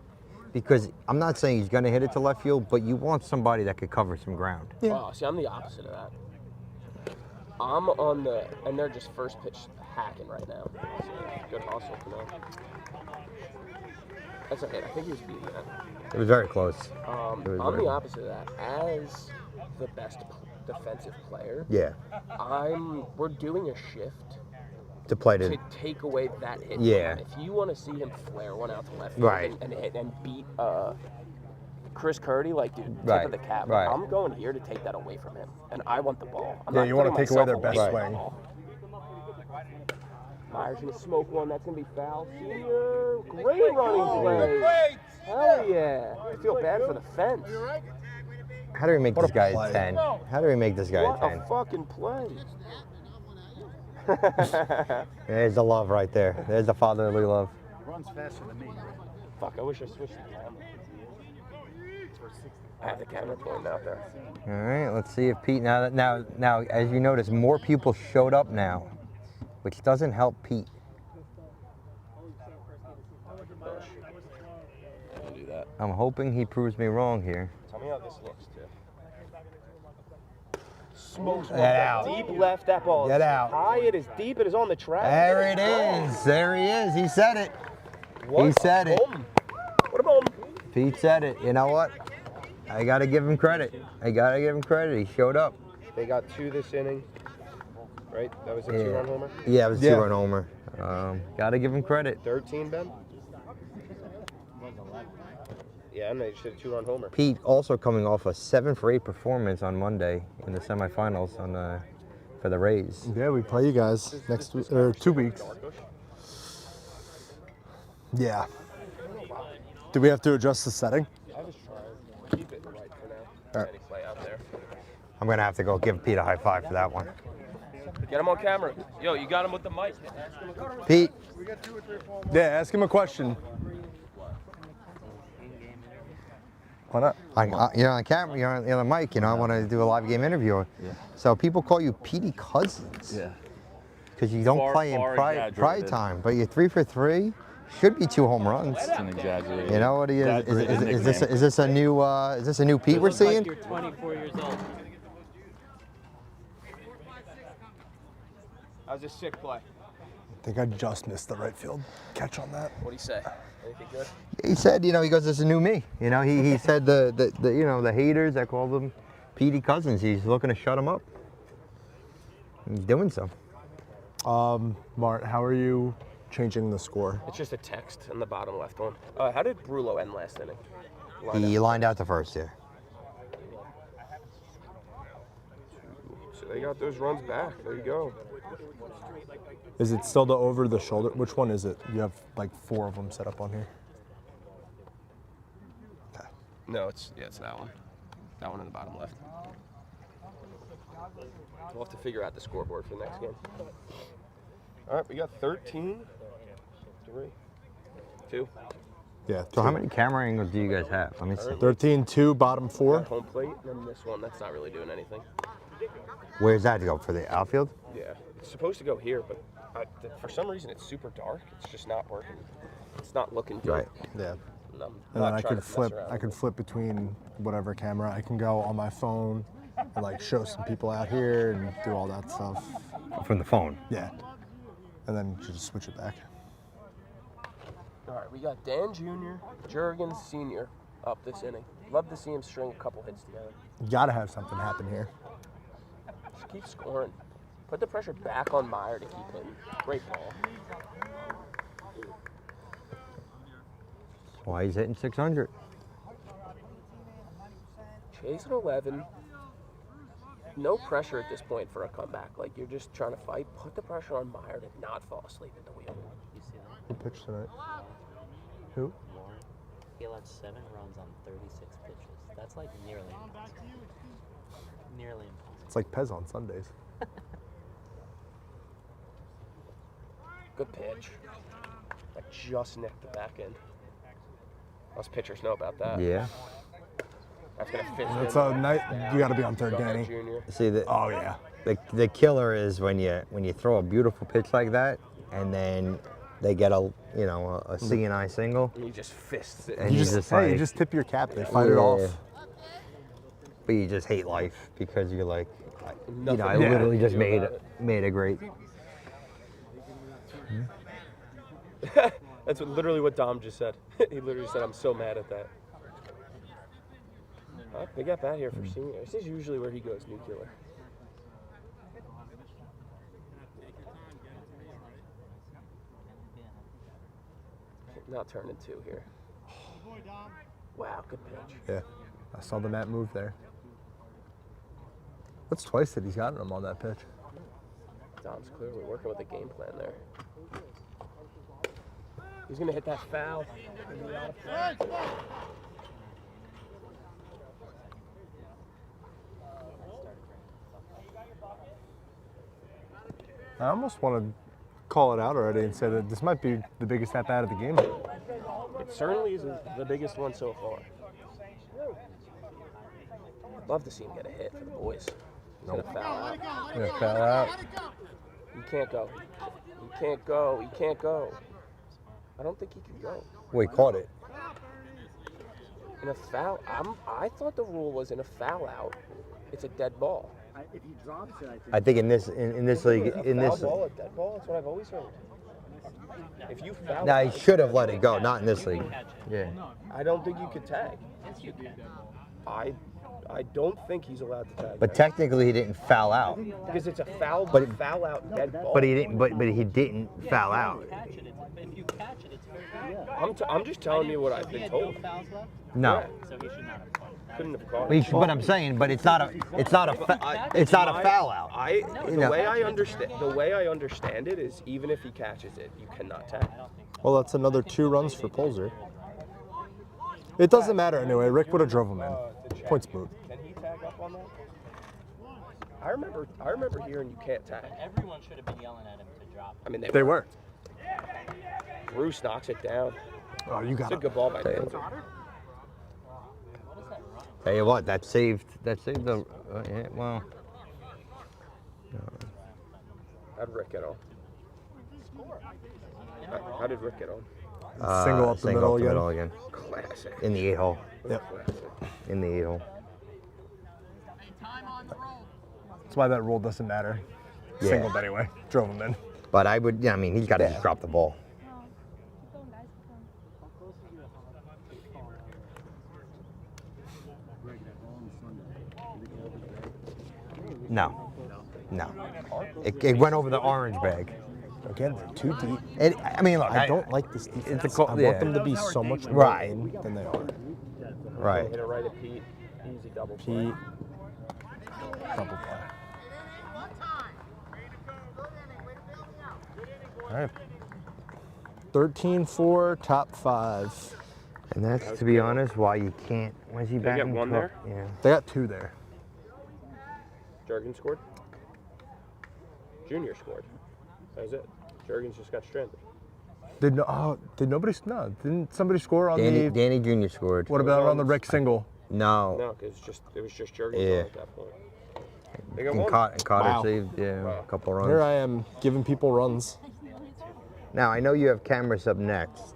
Because I'm not saying he's going to hit it to left field, but you want somebody that could cover some ground. oh, see, I'm the opposite of that. I'm on the, and they're just first pitch hacking right now. So, good hustle, That's a hit. I think he was beating that. It was very close. I'm It was the very- opposite of that. As the best defensive player, Yeah. we're doing a shift To play to to. take away that hit. Yeah. If you want to see him flare one out to left field Right. and hit and beat Chris Curdy, like dude, tip Right, of the cap. right. I'm going here to take that away from him, and I want the ball. I'm Yeah, not you wanna putting take away myself their best from the swing. ball. Meyer's gonna smoke one. That's gonna be foul. Senior, great running play. Hell yeah. I feel bad for the fence. How do we make What this a guy play. 10? How do we make this guy What 10? a fucking play. There's the love right there. There's the fatherly love. Runs faster than me. Fuck, I wish I switched the camera. I have the camera pointing out there. All right, let's see if Pete now as you notice, more people showed up now, which doesn't help Pete. I'll do that. I'm hoping he proves me wrong here. Tell me how this looks, too. Smokes one. Get out. Deep left, that ball. Get is out. High, it is deep, it is on the track. There it is. There he is. He said it. What He a said it. bomb. What a bomb. Pete said it. You know what? I gotta give him credit. I gotta give him credit. He showed up. They got 2 this inning, right? That was a 2-run homer. Yeah, it was a Yeah. 2-run homer. Gotta give him credit. 13, Ben? Yeah, and they should have 2-run homer. Pete also coming off a 7-for-8 performance on Monday in the semifinals for the Rays. Yeah, we play you guys next week or 2 weeks. Yeah. Do we have to adjust the setting? I was trying. Keep it right for now. All right. Any play out there. I'm gonna have to go give Pete a high five for that one. Get him on camera. Yo, you got him with the mic. Pete, Yeah, ask him a question. Why not? you're on camera, you're on the mic. You know, I want to do a live game interview. Yeah. So people call you Petey Cousins. Yeah. Because you don't Far, play in far pride exaggerated. time, but you're 3 for 3. Should be 2 home runs. It's an exaggerated. You know what he is? exaggerated Is this nickname. is this a new Pete You we're look like seeing? you're 24 years old. That was a sick play. I think I just missed the right field catch on that. What'd he say? Anything good? He said, you know, he goes, "This is a new me." You know, he said the you know the haters that called him Petey Cousins. He's looking to shut him up. He's doing so. Mart, how are you changing the score? It's just a text in the bottom left one. How did Brulo end last inning? He lined out the first, yeah. So they got those runs back. There you go. Is it still the over the shoulder? Which one is it? You have like 4 of them set up on here. No, it's that one. That one in the bottom left. We'll have to figure out the scoreboard for the next game. All right, we got 13, 3, 2. Yeah. So how many camera angles do you guys have? Let me see. 13-2, bottom 4. Home plate, and then this one, that's not really doing anything. Where's that to go for the outfield? Yeah, it's supposed to go here, but for some reason it's super dark. It's just not working. It's not looking good. Right. Yeah. And I'm And not then I trying could to mess flip. around I with could it. flip between whatever camera. I can go on my phone and like show some people out here and do all that stuff. From the phone. Yeah. And then you just switch it back. All right, we got Dan Jr., Jurgens Sr. up this inning. Love to see him string a couple hits together. You gotta have something happen here. Just keep scoring. Put the pressure back on Meyer to keep hitting. Great ball. Why he's hitting 600? Chase an 11. No pressure at this point for a comeback. Like, you're just trying to fight. Put the pressure on Meyer to not fall asleep at the wheel. You see that? Who pitched tonight? Who? Warren. He allowed 7 runs on 36 pitches. That's like nearly impossible. Nearly impossible. It's like Pez on Sundays. Good pitch. That just nicked the back end. Us pitchers know about that. Yeah. That's gonna fit. It's a night. You gotta be on third, Go ahead, Danny. Junior. See the Oh yeah. the killer is when you throw a beautiful pitch like that and then they get a C and I single And he just fists it. and You you just, just hey, you like, just tip your cap. They fight it off. But you just hate life because you're like, Nothing I you can literally do just made about made a great. That's literally what Dom just said. He literally said, "I'm so mad at that." They got that here for senior. This is usually where he goes nuclear. Not turning 2 here. Wow, good pitch. Yeah. I saw the Matt move there. That's twice that he's gotten him on that pitch. Dom's clearly working with a game plan there. He's gonna hit that foul. I almost want to call it out already and say that this might be the biggest at-bat of the game. It certainly is the biggest one so far. Love to see him get a hit for the boys. He's gonna foul out. Yeah, foul out. He can't go. He can't go. He can't go. I don't think he can go. Well, he caught it. In a foul, I thought the rule was in a foul out, it's a dead ball. If he drops it, I think in this league, in Foul this. ball, a dead ball. That's what I've always heard. If you foul, Now he should have let it go. Not in this league. Yeah. I don't think you could tag. Yes, you can. I don't think he's allowed to tag. But technically, he didn't foul out. because it's a foul, But- foul out dead ball. But he didn't. But he didn't foul out. If you catch it, it's very good. I'm just telling you what I've been told. Fouls left, No. so he should not have caught that. Couldn't have caught But, it. but I'm saying, but it's not a foul out. The know. way I understand it is even if he catches it, you cannot tag. Well, that's another 2 runs for Polzer. It doesn't matter anyway. Rick would have drove him in. Points moot. Can he tag up on that? I remember hearing you can't tag. Everyone should have been yelling at him to drop. I mean, They were. Bruce knocks it down. Oh, you It's got a it. good ball by Dancer. What is that run? Tell you what, that saved the. Yeah, well. How'd Rick get on? How did Rick get on? Single up the single middle up the again. middle again. Classic. In the 8-hole. Yep. Classic. In the 8-hole. That's why that rule doesn't matter. Yeah. Singled anyway. Drove him in. But I would. Yeah, I mean, he's got to just drop the ball. No. No. It went over the orange bag. Again, they're too deep. I mean, look, I don't like this defense. It's a I yeah. want them to be so much more Right. in than they are. Right. Hit it right at Pete. Easy double play. Pete. Double play. All right. 13-4, top 5. And that's, to be honest, why you can't. Why is he They back? get one there? Yeah. They got 2 there. Jurgen scored. Junior scored. That was it. Jurgens just got stranded. Did nobody? No. Didn't somebody score on Danny, the? Danny Jr. scored. What about on the Rick single? No. No, because it was just Jurgens Yeah. at that point. They got And one. Cotter Wow. saved a couple runs. Here I am giving people runs. Now, I know you have cameras up next,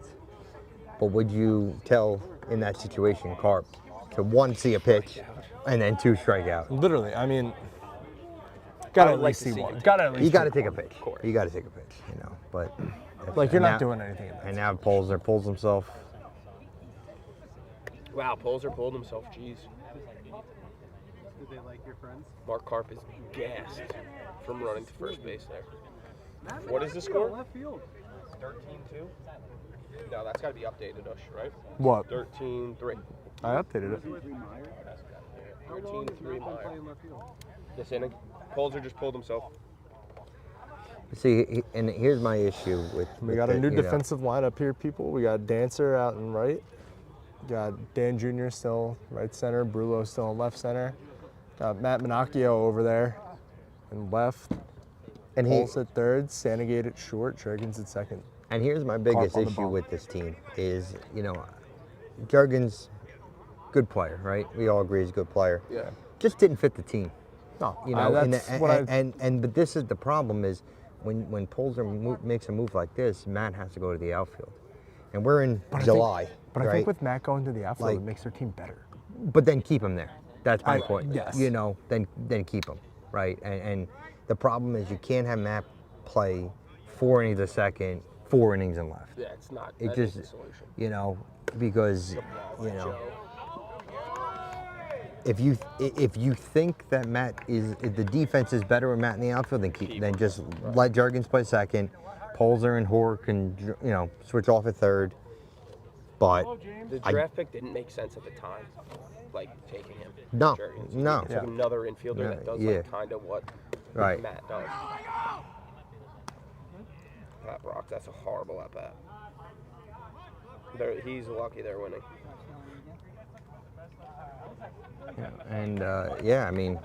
but would you tell in that situation, Carp, to 1, see a pitch, and then 2, strike out? Literally, I mean, gotta I at would like least to see see one. it. Gotta at least. You got to see take a pitch. You got to take a pitch, but. Like you're and not now- doing anything. In that. And now Polzer pulls himself. Wow, Polzer pulled himself. Jeez. Do they like your friends? Mark Karp is gassed from running to first base there. What is the score? Left field. 13-2? No, that's got to be updated, Ush, right? What? 13-3. I updated it. 13-3 Meyer. This inning. Polzer just pulled himself. See, and here's my issue with. We got a new defensive lineup here, people. We got Dancer out in right. Got Dan Jr. still right center. Brulo still in left center. Got Matt Minacchio over there in left. And Pulse at third. Santigate at short. Jurgens at second. And here's my biggest on the issue ball. with this team is, Jurgens, good player, right? We all agree he's a good player. Yeah. Just didn't fit the team. No, That's that's what I. but this is the problem is when Polzer makes a move like this, Matt has to go to the outfield, and we're in July. But I right? think with Matt going to the outfield, Like- it makes their team better. But then keep him there. That's my point. yes. Then keep him, right? And the problem is you can't have Matt play 4 innings a second, 4 innings and left. Yeah, it's not. It that just, is the solution. because if you think that if the defense is better with Matt in the outfield, then just let Jurgens play second. Polzer and Hoare can switch off at third. But The draft pick didn't make sense at the time, like taking him. No, Jurgens. no. It's like another infielder Yeah, that does yeah. like kind of what Right. Matt does. Pat Brock, that's a horrible at bat. He's lucky they're winning. Yeah, and yeah, I mean,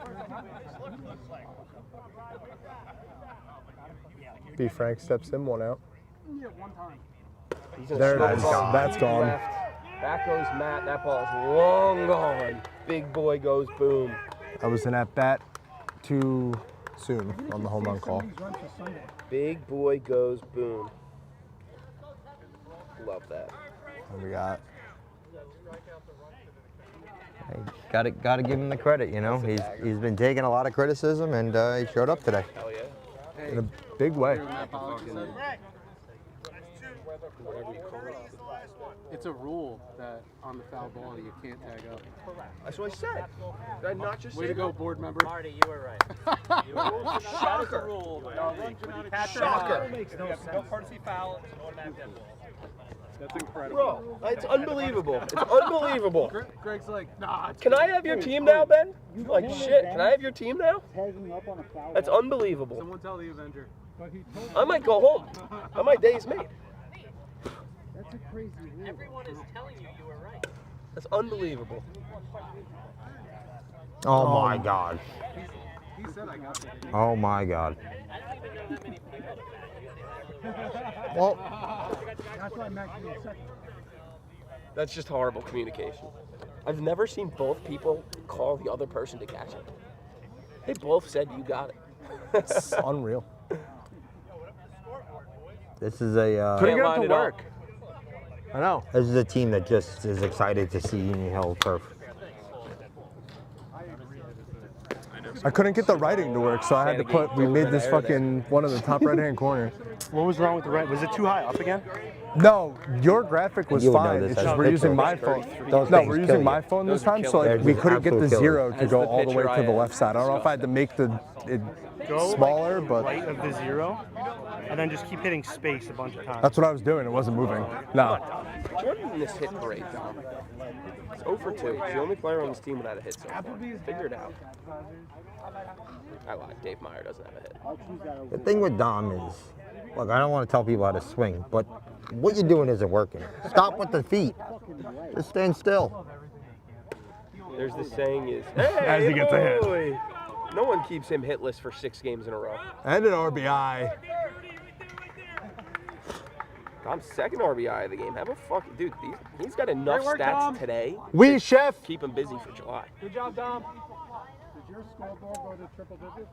B. Frank steps in, one out. He's gonna There it slow is. ball That's deep gone. left. Back goes Matt. That ball's long gone. Big boy goes boom. I was an at-bat too soon on the home run call. Big boy goes boom. Love that. What we got? hey, gotta give him the credit. You know, he's been taking a lot of criticism, and he showed up today. Hell yeah. In a big way. It's a rule that on the foul ball you can't tag up. That's what I said. Did I not just Way say to go, that? board member. Marty, you were right. Shocker. Shocker. Makes no sense. No courtesy foul. That's incredible. Bro, it's unbelievable. It's unbelievable. Greg's like, nah. Can I have your team now, Ben? Like, shit, can I have your team now? That's unbelievable. Someone tell the Avenger. I might go home. My day's made. Everyone is telling you you were right. That's unbelievable. Oh my God. He said I got that. Oh my God. I don't even know that many people that Well, That's why Max is second. That's just horrible communication. I've never seen both people call the other person to catch it. They both said you got it. It's unreal. this is a Couldn't get it line to it up. work. I know. this is a team that just is excited to see Union Hill turf. I couldn't get the writing to work, so I had to put, we made this fucking one of the top right-hand corners. What was wrong with the right? Was it too high up again? No, your graphic was You would know fine. this It's as just a we're using picture. my phone. Those No, things we're kill using you. my phone this Those are time, so killers. like we They're couldn't get the absolute zero killers. to As go the all the way picture to the I left side. I don't know if I had to make it Go smaller, like but right of the zero, and then just keep hitting space a bunch of times. that's what I was doing. It wasn't moving. No. Jordan in this hit parade, Dom. It's 0 for 2. He's the only player on this team without a hit so far. Figure it out. I lied. Dave Meyer doesn't have a hit. The thing with Dom is, look, I don't want to tell people how to swing, but what you're doing isn't working. Stop with the feet. Just stand still. There's this saying is, hey, As he gets a hit. boy. No one keeps him hitless for 6 games in a row. And an RBI. Dom's second RBI of the game. Have a fucking dude. He's got enough Great work, stats Dom. today. We, chef. Keep him busy for July. Good job, Dom. Did your scoreboard go to triple digits?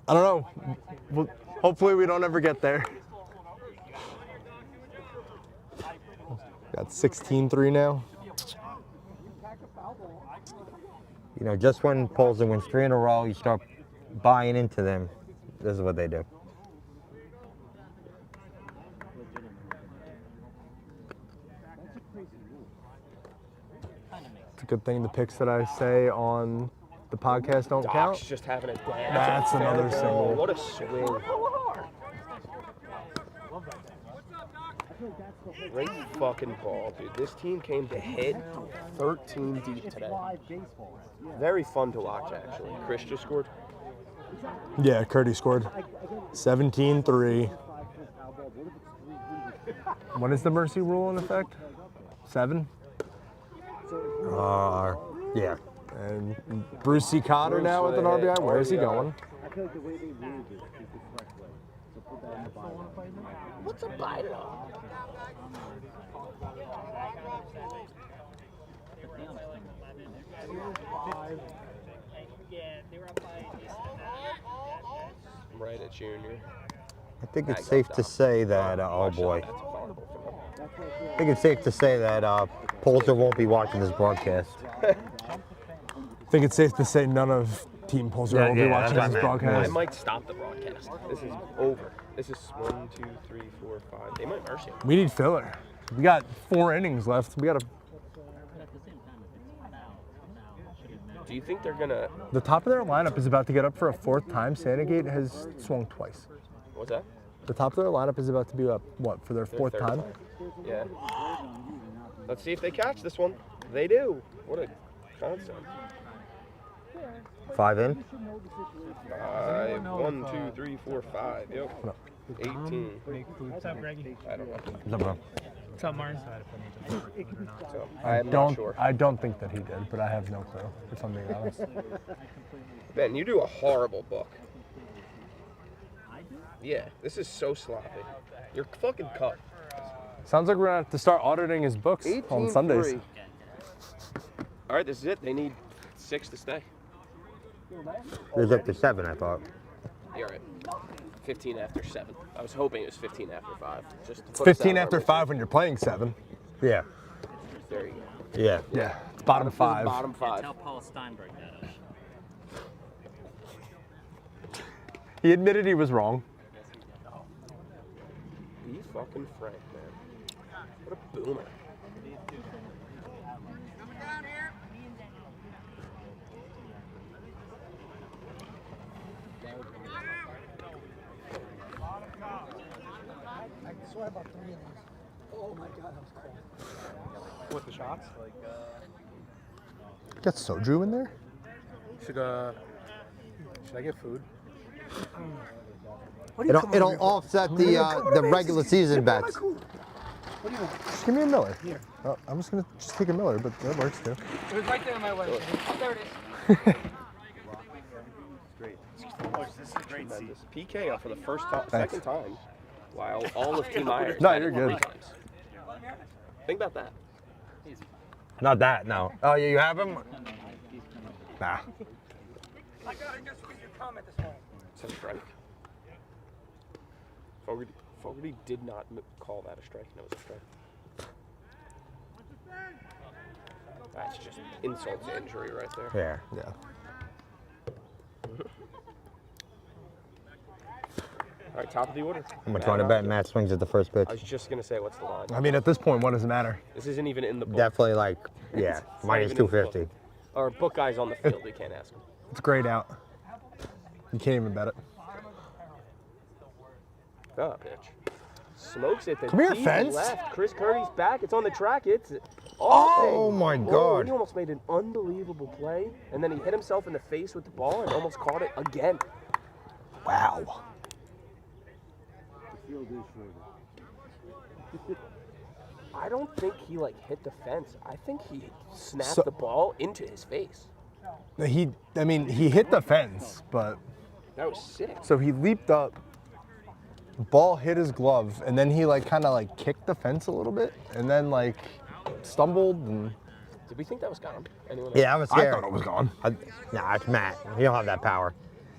I don't know. Well, hopefully we don't ever get there. Got 16-3 now. You know, just when Polzer wins 3 in a row, you start buying into them. This is what they do. It's a good thing the picks that I say on the podcast don't Doc's count. just having a day. That's another single. What a swing. Great fucking ball, dude. This team came to hit 13 deep today. Very fun to watch, actually. Chris just scored. Yeah, Curdy scored. 17-3. When is the mercy rule in effect? 7? Yeah. And Bruce C. Cotter now with an RBI. Where is he going? What's a bite up? Right at junior. I think it's safe to say that, oh boy. I think it's safe to say that Polzer won't be watching this broadcast. I think it's safe to say none of Team Polzer will be watching that's this what I meant. I broadcast. might stop the broadcast. This is over. This is 1, 2, 3, 4, 5. They might mercy him. We need filler. We got 4 innings left. We got to. Do you think they're gonna? The top of their lineup is about to get up for a 4th time. Sandegate has swung twice. What's that? The top of their lineup is about to be up, what, for their 4th third time? Yeah. Let's see if they catch this one. They do. What a concept. 5 in? 5. 1, 2, 3, 4, 5. Yep. 18. What's up, Greggy? I don't know. What's up, bro? What's up, Martin? So I'm not sure. I don't think that he did, but I have no clue, if I'm being honest. Ben, you do a horrible book. Yeah, this is so sloppy. You're fucking cut. Sounds like we're gonna have to start auditing his books on Sundays. All right, this is it. They need 6 to stay. It was up to 7, I thought. You're right. 15 after 7. I was hoping it was 15 after 5. Just to It's put us 15 out after where 5 when you're playing 7. Yeah. There you go. Yeah. Yeah, it's bottom 5. Bottom 5. Tell Paul Steinberg that. He admitted he was wrong. Be fucking frank, man. What a boomer. I swear about 3 of these. Oh my god, that was cold. With the shots? Got soju in there? Should I get food? It'll offset the regular season bets. What do you want? Just give me a Miller. Here. Oh, I'm just gonna take a Miller, but that works too. It was right there on my way. Oh, there it is. Great. Oh, this is a great seat. PK up for the first time, Thanks. second time, while all of Team Meyer. No, you're good. 3 times. Think about that. Not that, no. Oh, yeah, you have him? Nah. I got it. Just read your comment this morning. It's a strike. Fogarty did not call that a strike. No, it was a strike. That's just insult to injury right there. Yeah. Yeah. All right, top of the order. I'm going to try to bet Matt swings at the first pitch. I was just going to say, what's the line? I mean, at this point, what does it matter? This isn't even in the book. Definitely like, yeah, It's not minus even in the book. 250. Our book guy's on the field. We can't ask him. It's grayed out. You can't even bet it. Oh, bitch. Smokes it. Come here, deep fence. Left. Chris Curdy's back. It's on the track. It's Oh, my Whoa, God. He almost made an unbelievable play, and then he hit himself in the face with the ball and almost caught it again. Wow. I don't think he hit the fence. I think he snapped So- the ball into his face. He hit the fence, but That was sick. so he leaped up, ball hit his glove, and then he kind of kicked the fence a little bit, and then stumbled and. Did we think that was gone? Anyone Yeah, I was scared. I thought it was gone. Nah, it's Matt. He don't have that power.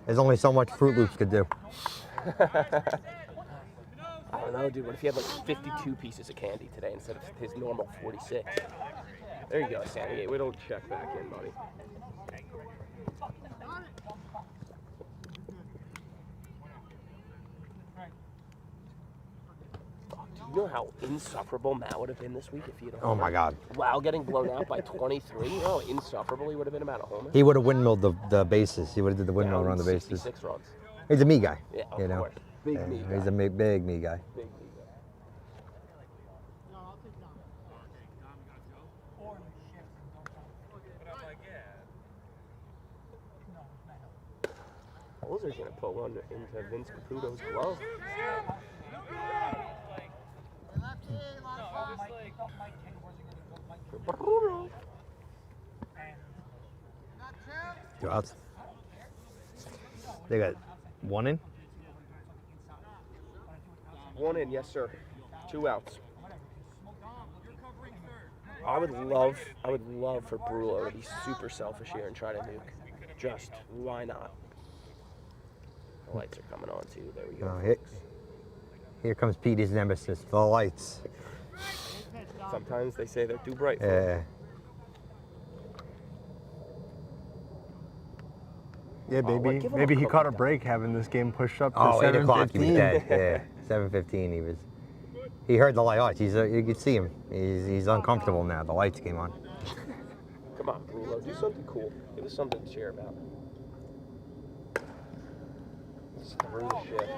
There's only so much Fruit Loops could do. I don't know, dude. What if he had 52 pieces of candy today instead of his normal 46? There you go, Sammy. We don't check back in, buddy. Do you know how insufferable Matt would have been this week if he had a Oh my God. While getting blown out by 23? You know how insufferable he would have been about a homer? He would have windmilled the bases. He would have did the windmill around the bases. 66 runs. He's a me guy. Yeah, of you know. course. Big Yeah, me He's guy. a big me guy. Big me guy. Polzer's gonna put one into Vince Caputo's glove. Two outs. They got one in. One in, yes sir. 2 outs. I would love for Brulo to be super selfish here and try to nuke. Just why not? The lights are coming on too. There we go. Oh, here comes Petey's nemesis, the lights. Sometimes they say they're too bright. For Yeah. Yeah, baby. give him a Maybe he cookie caught a dough. break having this game pushed up to Oh, 8 o'clock, he was 7:15. dead. Yeah, 7:15 he was. He heard the lights. You could see him. He's uncomfortable now. The lights came on. Come on, Brulo, do something cool. Give us something to cheer about. Just through the shift.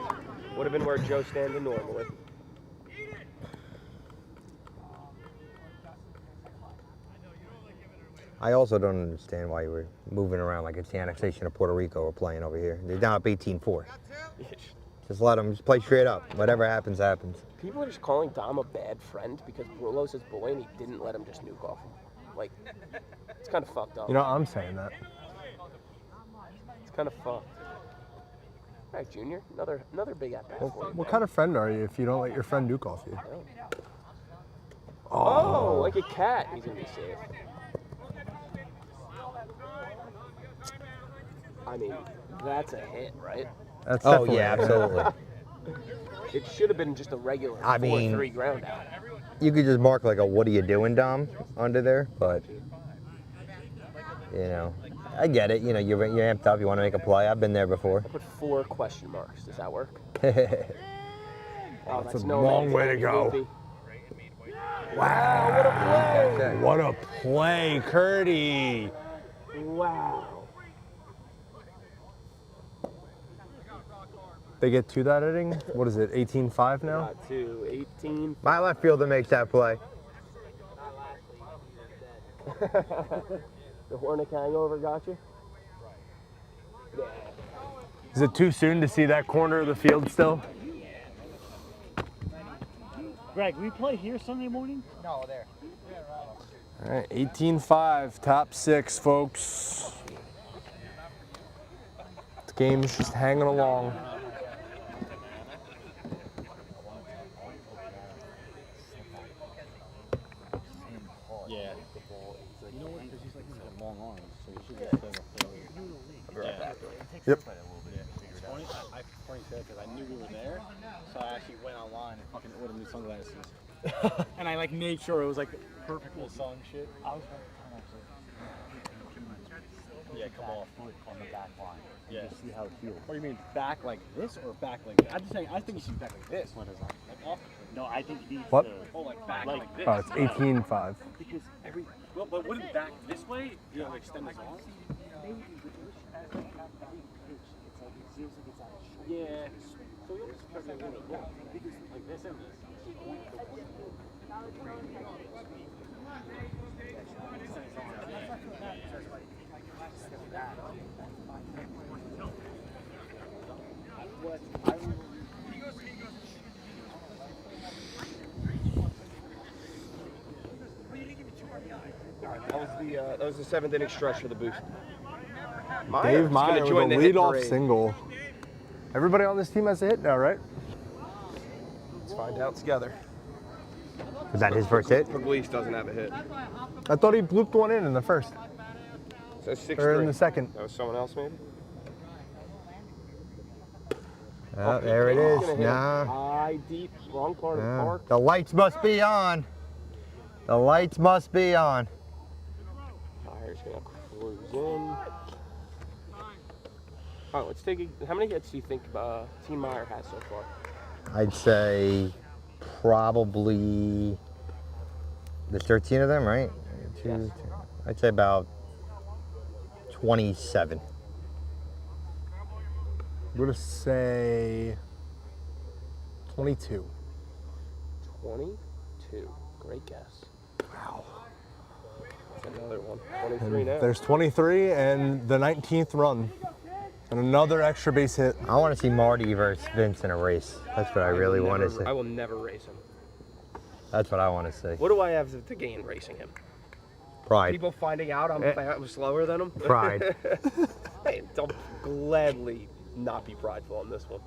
Would have been where Joe standing normally. I also don't understand why you were moving around like it's the annexation of Puerto Rico or playing over here. They're down up 18-4. So Just let him just play straight up. Whatever happens, happens. People are just calling Dom a bad friend because Brulo's his boy and he didn't let him just nuke off him. Like, it's kind of fucked up. You know, I'm saying that. It's kind of fucked. All right, Junior, another big at bat for you. What kind of friend are you if you don't let your friend nuke off you? Oh, like a cat. He's gonna be safe. I mean, that's a hit, right? That's Oh definitely yeah, a hit. absolutely. It should have been just a regular I mean- 4-3 ground out. You could just mark like a "What are you doing, Dom?" under there, but you know, I get it. You know, you're amped up. You want to make a play. I've been there before. I put 4 question marks. Does that work? Oh, That's a no long man's way to land, go. Goofy. Wow. What a play, Curdy. Wow. They get to that inning? What is it, 18-5 now? Got to 18. My left fielder makes that play. The Hornick hangover got you? Yeah. Is it too soon to see that corner of the field still? Greg, we play here Sunday morning? No, there. All right, 18-5, top 6, folks. The game's just hanging along. Yeah. You know what? Because he's like long arms, so he should just stay I'll be right back. Yep. It's funny, funny said because I knew we were there, so I actually went online and fucking ordered new sunglasses. And I like made sure it was like perfect sun shit. I was yeah, come off on the back line. Yeah. Just see how it feels. What do you mean, back like this or back like this? I'm just saying, I think you should back like this. What is that? Like off. No, I think he's What? like back like this. Oh, it's 18-5. Because well, but wouldn't back this way, you know, extend his arms? Yeah. So you'll just cut that in as well. Because like this and this. That was the 7th inning stretch for the Boost. Dave Meyer join with a the hit leadoff parade. single. Everybody on this team has a hit now, right? Let's find out together. Is that his first hit? Pugliese doesn't have a hit. I thought he blooped one in the first, So 6-3. or in the second. That was someone else, maybe? Oh, there it is. He's gonna hit Nah. high, deep, wrong part of the nah. park. The lights must be on. The lights must be on. Meyer's gonna cruise in. All right, let's take a, how many hits do you think Team Meyer has so far? I'd say probably there's 13 of them, right? Yes. I'd say about 27. I'm gonna say 22. 22. Great guess. Wow. That's another one. 23 now. There's 23 and the 19th run. And another extra base hit. I want to see Marty versus Vince in a race. That's what I really want to see. I will never race him. That's what I want to see. What do I have to gain racing him? Pride. People finding out I'm slower than him? Pride. Hey, I'll gladly not be prideful on this one.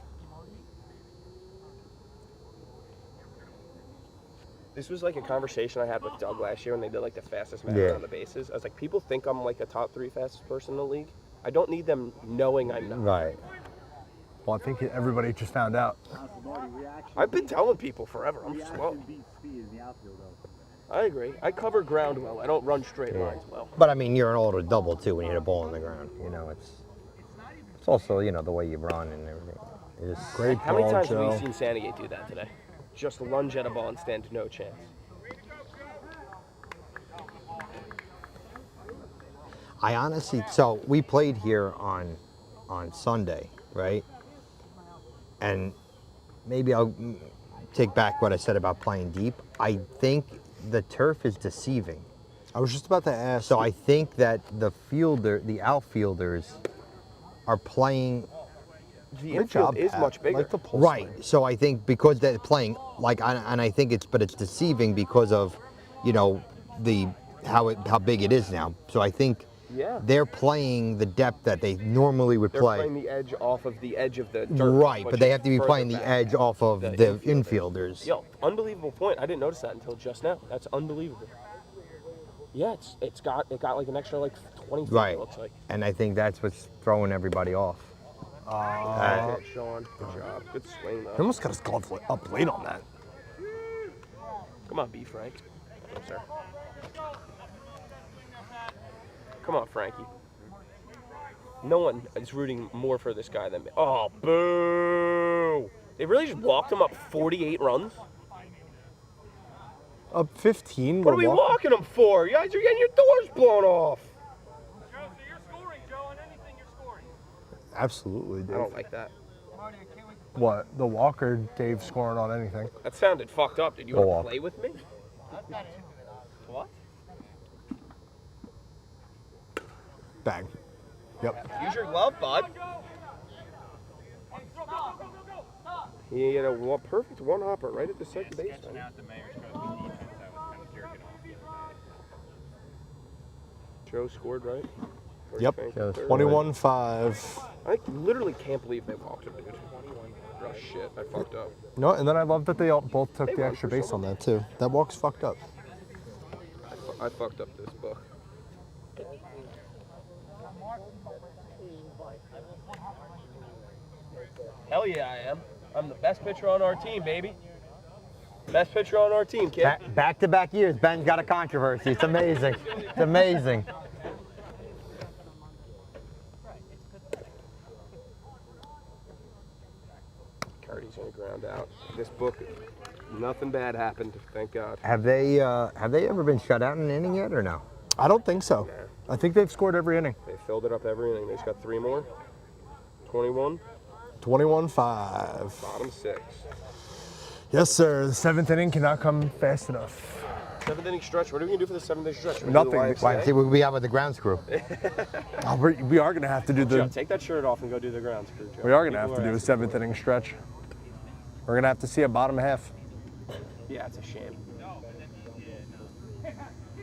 This was like a conversation I had with Doug last year when they did like the fastest man around the bases. I was like, people think I'm like a top 3 fastest person in the league. I don't need them knowing I'm not. Right. Well, I think everybody just found out. I've been telling people forever I'm slow. I agree. I cover ground well. I don't run straight lines well. But I mean, you're an older double too when you hit a ball on the ground. You know, it's also, you know, the way you run and everything. It's Great How many ball, times have Joe. we seen Santigate do that today? Just lunge at a ball and stand no chance. I honestly, so we played here on Sunday, right? And maybe I'll take back what I said about playing deep. I think the turf is deceiving. I was just about to ask. So I think that the outfielders are playing the Good infield job, is Pat. much bigger. Like the pull Right. swing. So I think because they're playing like, and I think it's deceiving because of, you know, how big it is now. So I think Yeah. they're playing the depth that they normally would They're play. playing the edge off of the edge of the dirt. Right, but which they is have to be further playing the back edge off of the infielders. Yo, unbelievable point. I didn't notice that until just now. That's unbelievable. Yeah, it got like an extra like 20 feet. Right. It looks like. And I think that's what's throwing everybody off. Good hit, Sean. Good job. Good swing He though. almost got his glove up late on that. Come on, B Frank. Oh, sir. Come on, Frankie. No one is rooting more for this guy than me. Oh, boo! They really just walked him up 48 runs. Up 15. What are we walking them for? You guys are getting your doors blown off. Joe, so you're scoring, Joe, on anything you're scoring. Absolutely, Dave. I don't like that. What? The walk or Dave scoring on anything? That sounded fucked up. Did you Go want up. to play with me? What? Bang. Yep. Use your glove, bud. He had a perfect one-hopper right at the second baseman. Joe scored, right? Or Yep. Frank Joe third? 21-5. I literally can't believe they walked him, dude. Oh shit, I fucked up. No, and then I love that they all both took They the run extra for base so on that too. That walk's fucked up. I fucked up this book. Hell yeah, I am. I'm the best pitcher on our team, baby. Best pitcher on our team, kid. Back-to-back years, Ben's got a controversy. It's amazing. It's amazing. Cardi's gonna ground out. This book, nothing bad happened, thank God. Have they ever been shut out in an inning yet, or no? I don't think so. I think they've scored every inning. They filled it up every inning. They just got 3 more. 21, 21-5. bottom 6. Yes, sir. The 7th inning cannot come fast enough. 7th inning stretch. What are we gonna do for the 7th inning stretch? Nothing. Why? See, we'll be out with the grounds crew. Oh, we are going to have to do Joe, the. take that shirt off and go do the grounds crew, Joe. We are going to have People to are do a asking. 7th inning stretch. We're going to have to see a bottom half. Yeah, it's a shame.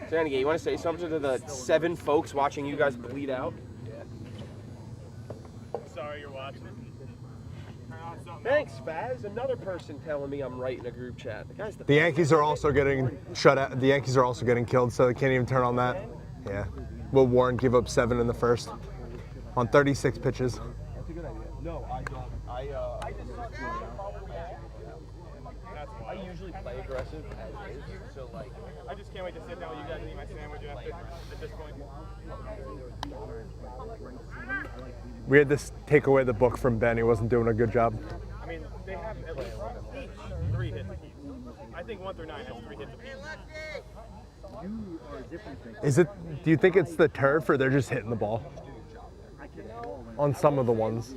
So, Renegade, you want to say something to the 7 folks watching you guys bleed out? Sorry you're watching. Thanks, Spaz. Another person telling me I'm right in a group chat. The guy's the The Yankees are also getting shut out. The Yankees are also getting killed, so they can't even turn on that. Yeah. Will Warren give up 7 in the first on 36 pitches? That's a good idea. No, I don't. I usually play aggressive as is, so like. I just can't wait to sit down with you guys and eat my sandwich after at this point. We had to take away the book from Ben. He wasn't doing a good job. I mean, they have at least each 3 hits apiece. I think 1 through 9 has 3 hits apiece. Is it? Do you think it's the turf, or they're just hitting the ball on some of the ones?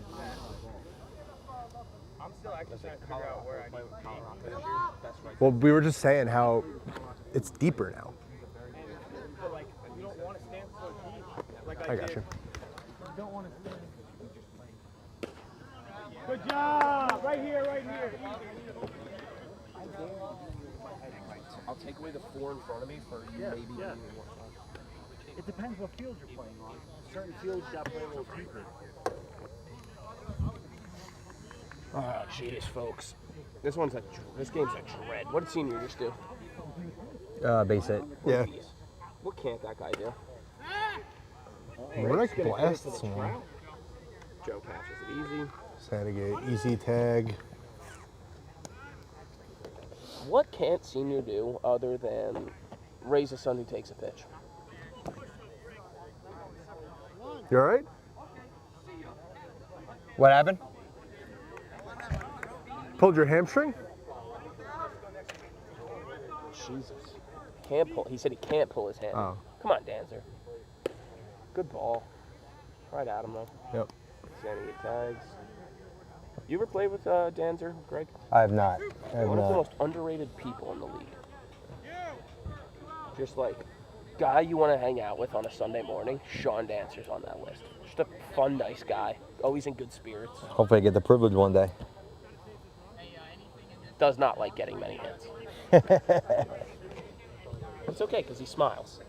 I'm still actually trying to figure out where I need to be. Well, we were just saying how it's deeper now. But like, you don't want to stand so deep. Like I got you. don't want to stand. Good job! Right here, right here. I'll take away the 4 in front of me for maybe even more. It depends what field you're playing on. Certain fields you gotta play a little deeper. Oh, jeez, folks. This game's a dread. What did Senior just do? Base hit. Yeah. Jeez. What can't that guy do? Rick blasts one. Joe catches it easy. Sandgate, easy tag. What can't Senior do other than raise a son who takes a pitch? You all right? What happened? Pulled your hamstring? Jesus. Can't pull. He said he can't pull his hand. Oh. Come on, Dancer. Good ball. Right at him, though. Yep. Sandy tags. You ever play with Dancer, Greg? I have not. One of the most underrated people in the league. Just like, guy you want to hang out with on a Sunday morning, Sean Dancer's on that list. just a fun, nice guy. Always in good spirits. Hopefully I get the privilege one day. Does not like getting many hits. It's okay because he smiles.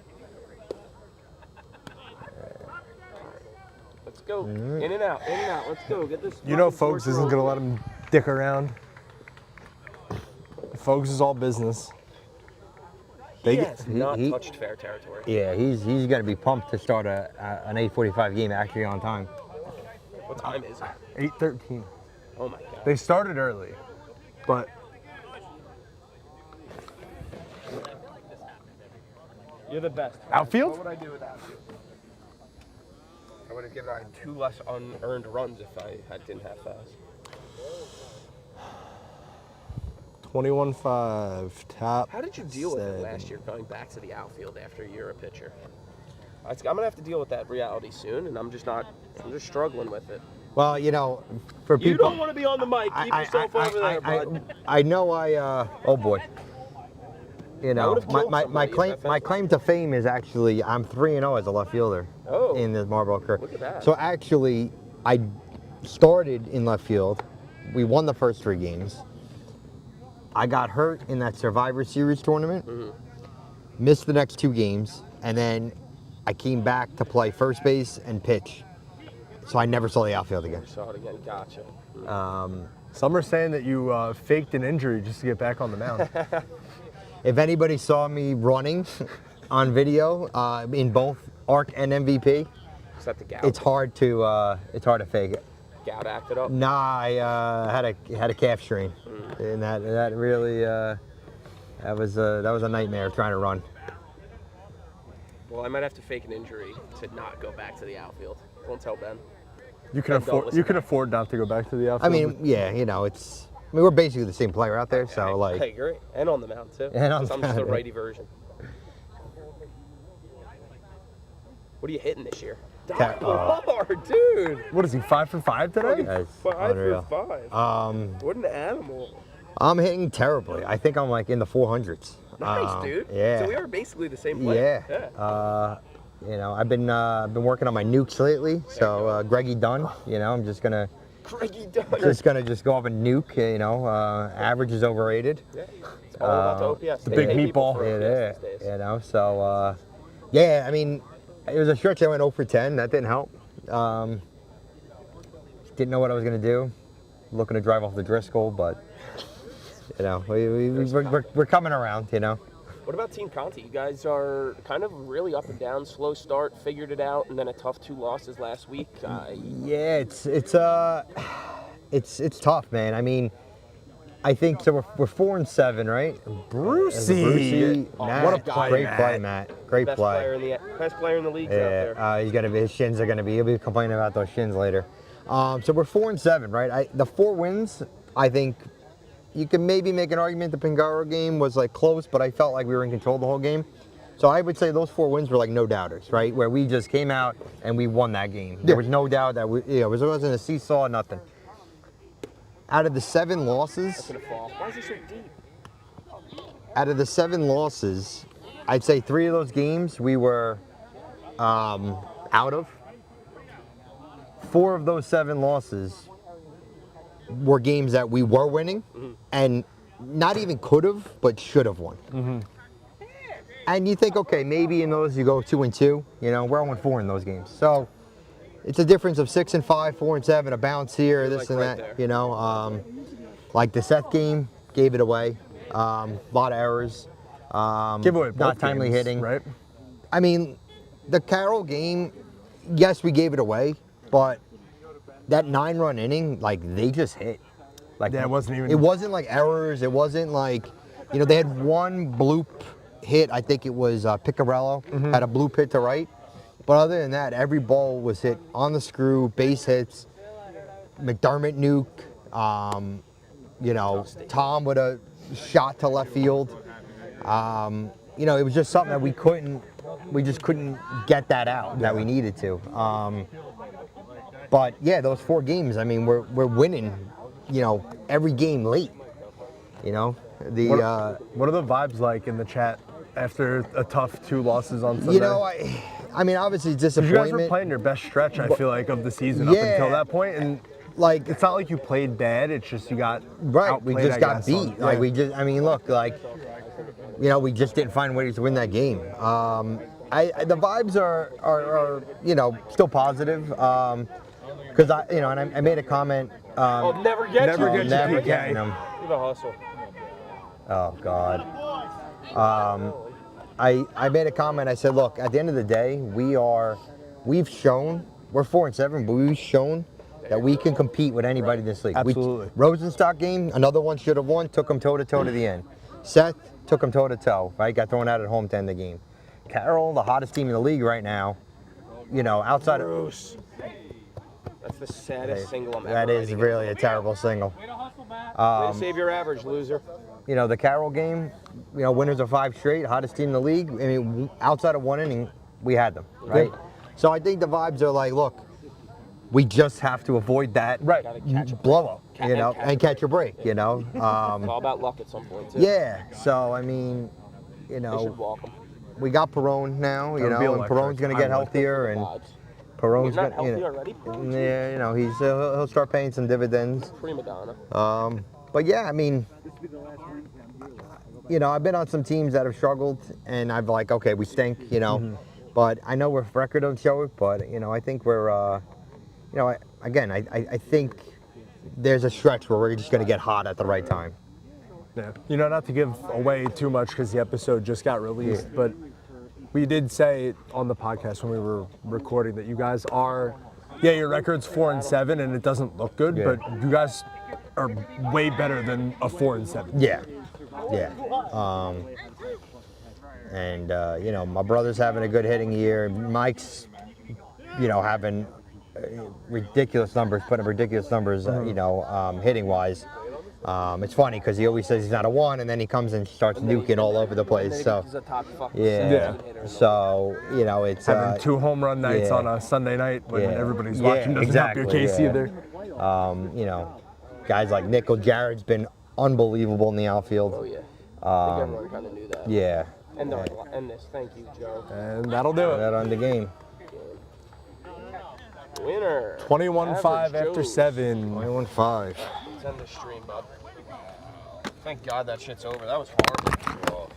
Let's go. In and out, in and out. Let's go. Get this. You know, fucking folks torch isn't gonna rolling. let him dick around. Folks is all business. He has not he- touched fair territory. Yeah, he's going to be pumped to start an 8:45 game actually on time. What time is it? 8:13. Oh my god. They started early, but You're the best. Outfield? What would I do with outfield? I would have given out 2 less unearned runs if I didn't have fouls. 21-5 top. How did you deal with it 7. last year going back to the outfield after you're a pitcher? I'm gonna have to deal with that reality soon, and I'm just struggling with it. Well, you know, for people. You don't want to be on the mic. Keep yourself over there, bud. I know oh boy. You know, would've killed my somebody if claim that fell. my claim to fame is actually I'm 3-0 as a left fielder Oh. in this Marlboro career. Look at that. So actually, I started in left field. We won the first 3 games. I got hurt in that Survivor Series tournament. Missed the next 2 games, and then I came back to play first base and pitch. So I never saw the outfield again. Saw it again. Gotcha. Some are saying that you faked an injury just to get back on the mound. If anybody saw me running on video in both ARC and MVP, Is that the gout? it's hard to fake it. Gout acted up. Nah, I had a calf strain, and that really that was a nightmare trying to run. Well, I might have to fake an injury to not go back to the outfield. Don't tell Ben. You can listen. afford not to go back to the outfield. I mean, yeah, you know, we're basically the same player out there, so I like, agree. And on the mound too. And on the 'Cause I'm just a mound, yeah. righty version. What are you hitting this year? Hard, dude. what is he, 5 for 5 today? that's 5 unreal. for 5. What an animal. I'm hitting terribly. I think I'm like in the 400s. Nice, dude. Yeah. So we are basically the same player. Yeah. You know, I've been working on my nukes lately. So Greggy Dunn, you know, I'm just gonna go off and nuke. You know, average is overrated. Yeah. It's all about the OPS. the big They pay people meatball. for It OPS is. these days. You know, so yeah. I mean, it was a stretch I went 0 for 10. That didn't help. Didn't know what I was gonna do. Looking to drive off the Driscoll, but you know, we're coming around. You know. What about Team Conti? You guys are kind of really up and down, slow start, figured it out, and then a tough 2 losses last week. Yeah, it's tough, man. I mean, I think so. We're 4-7, right? Brucey. Matt, What a play, great Matt. play, Matt. Great best play. player in the league out there. Yeah, his shins are gonna be. He'll be complaining about those shins later. So we're 4-7, right? The 4 wins, I think. You can maybe make an argument the Pingaro game was like close, but I felt like we were in control the whole game. So I would say those 4 wins were like no doubters, right? Where we just came out and we won that game. There was no doubt that it wasn't a seesaw, nothing. Out of the 7 losses, That's gonna fall. Why is it so deep? out of the 7 losses, I'd say 3 of those games we were out of. 4 of those 7 losses were games that we were winning and not even could have, but should have won. And you think, okay, maybe in those you go 2-2. You know, we're 0-4 in those games. So it's a difference of 6-5, 4-7, a bounce here, You're, this like, and right that. there. You know, like the Seth game gave it away. A lot of errors. Give away both not timely games, hitting. right? I mean, the Carroll game, yes, we gave it away, but that 9-run inning, like they just hit. Like Yeah, it wasn't even- It wasn't like errors. It wasn't like, you know, they had one bloop hit. I think it was Piccarello had a bloop hit to right, but other than that, every ball was hit on the screw, base hits. McDermott nuke. You know, Tom with a shot to left field. You know, it was just something that we just couldn't get that out that we needed to. But yeah, those 4 games, I mean, we're winning, you know, every game late. You know, What are the vibes like in the chat after a tough 2 losses on Sunday? You know, I mean, obviously 'Cause you guys disappointment. were playing your best stretch, I feel like, of the season up Yeah. until that point, and like, it's not like you played bad. It's just you got right, we outplayed, just I got guess, beat. Like, we just, I mean, look, like, you know, we just didn't find ways to win that game. The vibes are you know, still positive. Because you know, and I made a comment. Never get Never get never your getting PK. them. Give a hustle. Oh God. I made a comment. I said, look, at the end of the day, we've shown we're 4-7, but we've shown that we can compete with anybody in this league. Absolutely. Rosenstock game, another one should have won. Took him toe to toe to the end. Seth took him toe to toe. Right, got thrown out at home to end the game. Carroll, the hottest team in the league right now. You know, outside of Bruce. That's the saddest single I'm ever that is writing. really a terrible single. Way to save your average, loser. You know, the Carroll game, you know, winners of 5 straight, hottest team in the league. I mean, outside of 1 inning, we had them, right? So I think the vibes are like, look, we just have to avoid that blow up, you know, and catch a break, you know. It's all about luck at some point, too. Yeah, so I mean, you They should know, walk him. we got Perone now, you That'll be know, and electric. Perone's going to get I like healthier, and Vibes. Perone's He's not going healthy to, already. yeah, you know, he'll start paying some dividends. Prima donna. But yeah, I mean, you know, I've been on some teams that have struggled, and I've like, okay, we stink, you know, but I know we're record don't show it, but you know, I think we're, you know, I think there's a stretch where we're just gonna get hot at the right time. Yeah. You know, not to give away too much because the episode just got released, but we did say on the podcast when we were recording that you guys are, yeah, your record's 4-7 and it doesn't look good, Yeah. but you guys are way better than a 4-7. Yeah, yeah. You know, my brother's having a good hitting year. Mike's, you know, having ridiculous numbers, putting up ridiculous numbers, you know, hitting wise. It's funny because he always says he's not a 1, and then he comes and starts nuking all over the place. So He's a top fucking yeah. hitter. So you know, it's Having 2 home run nights yeah. on a Sunday night when Yeah. everybody's Yeah, watching doesn't help your exactly, case yeah. either. you know, guys like Nickel Jared's been unbelievable in the outfield. Oh, yeah. I think everyone kind of knew that. Yeah. And this. Thank you, Joe. And that'll do it. That on the game. Winner. 21-5 Average after Joe's. 21-5. 7. Let's end the stream, bud. Thank God that shit's over. That was horrible.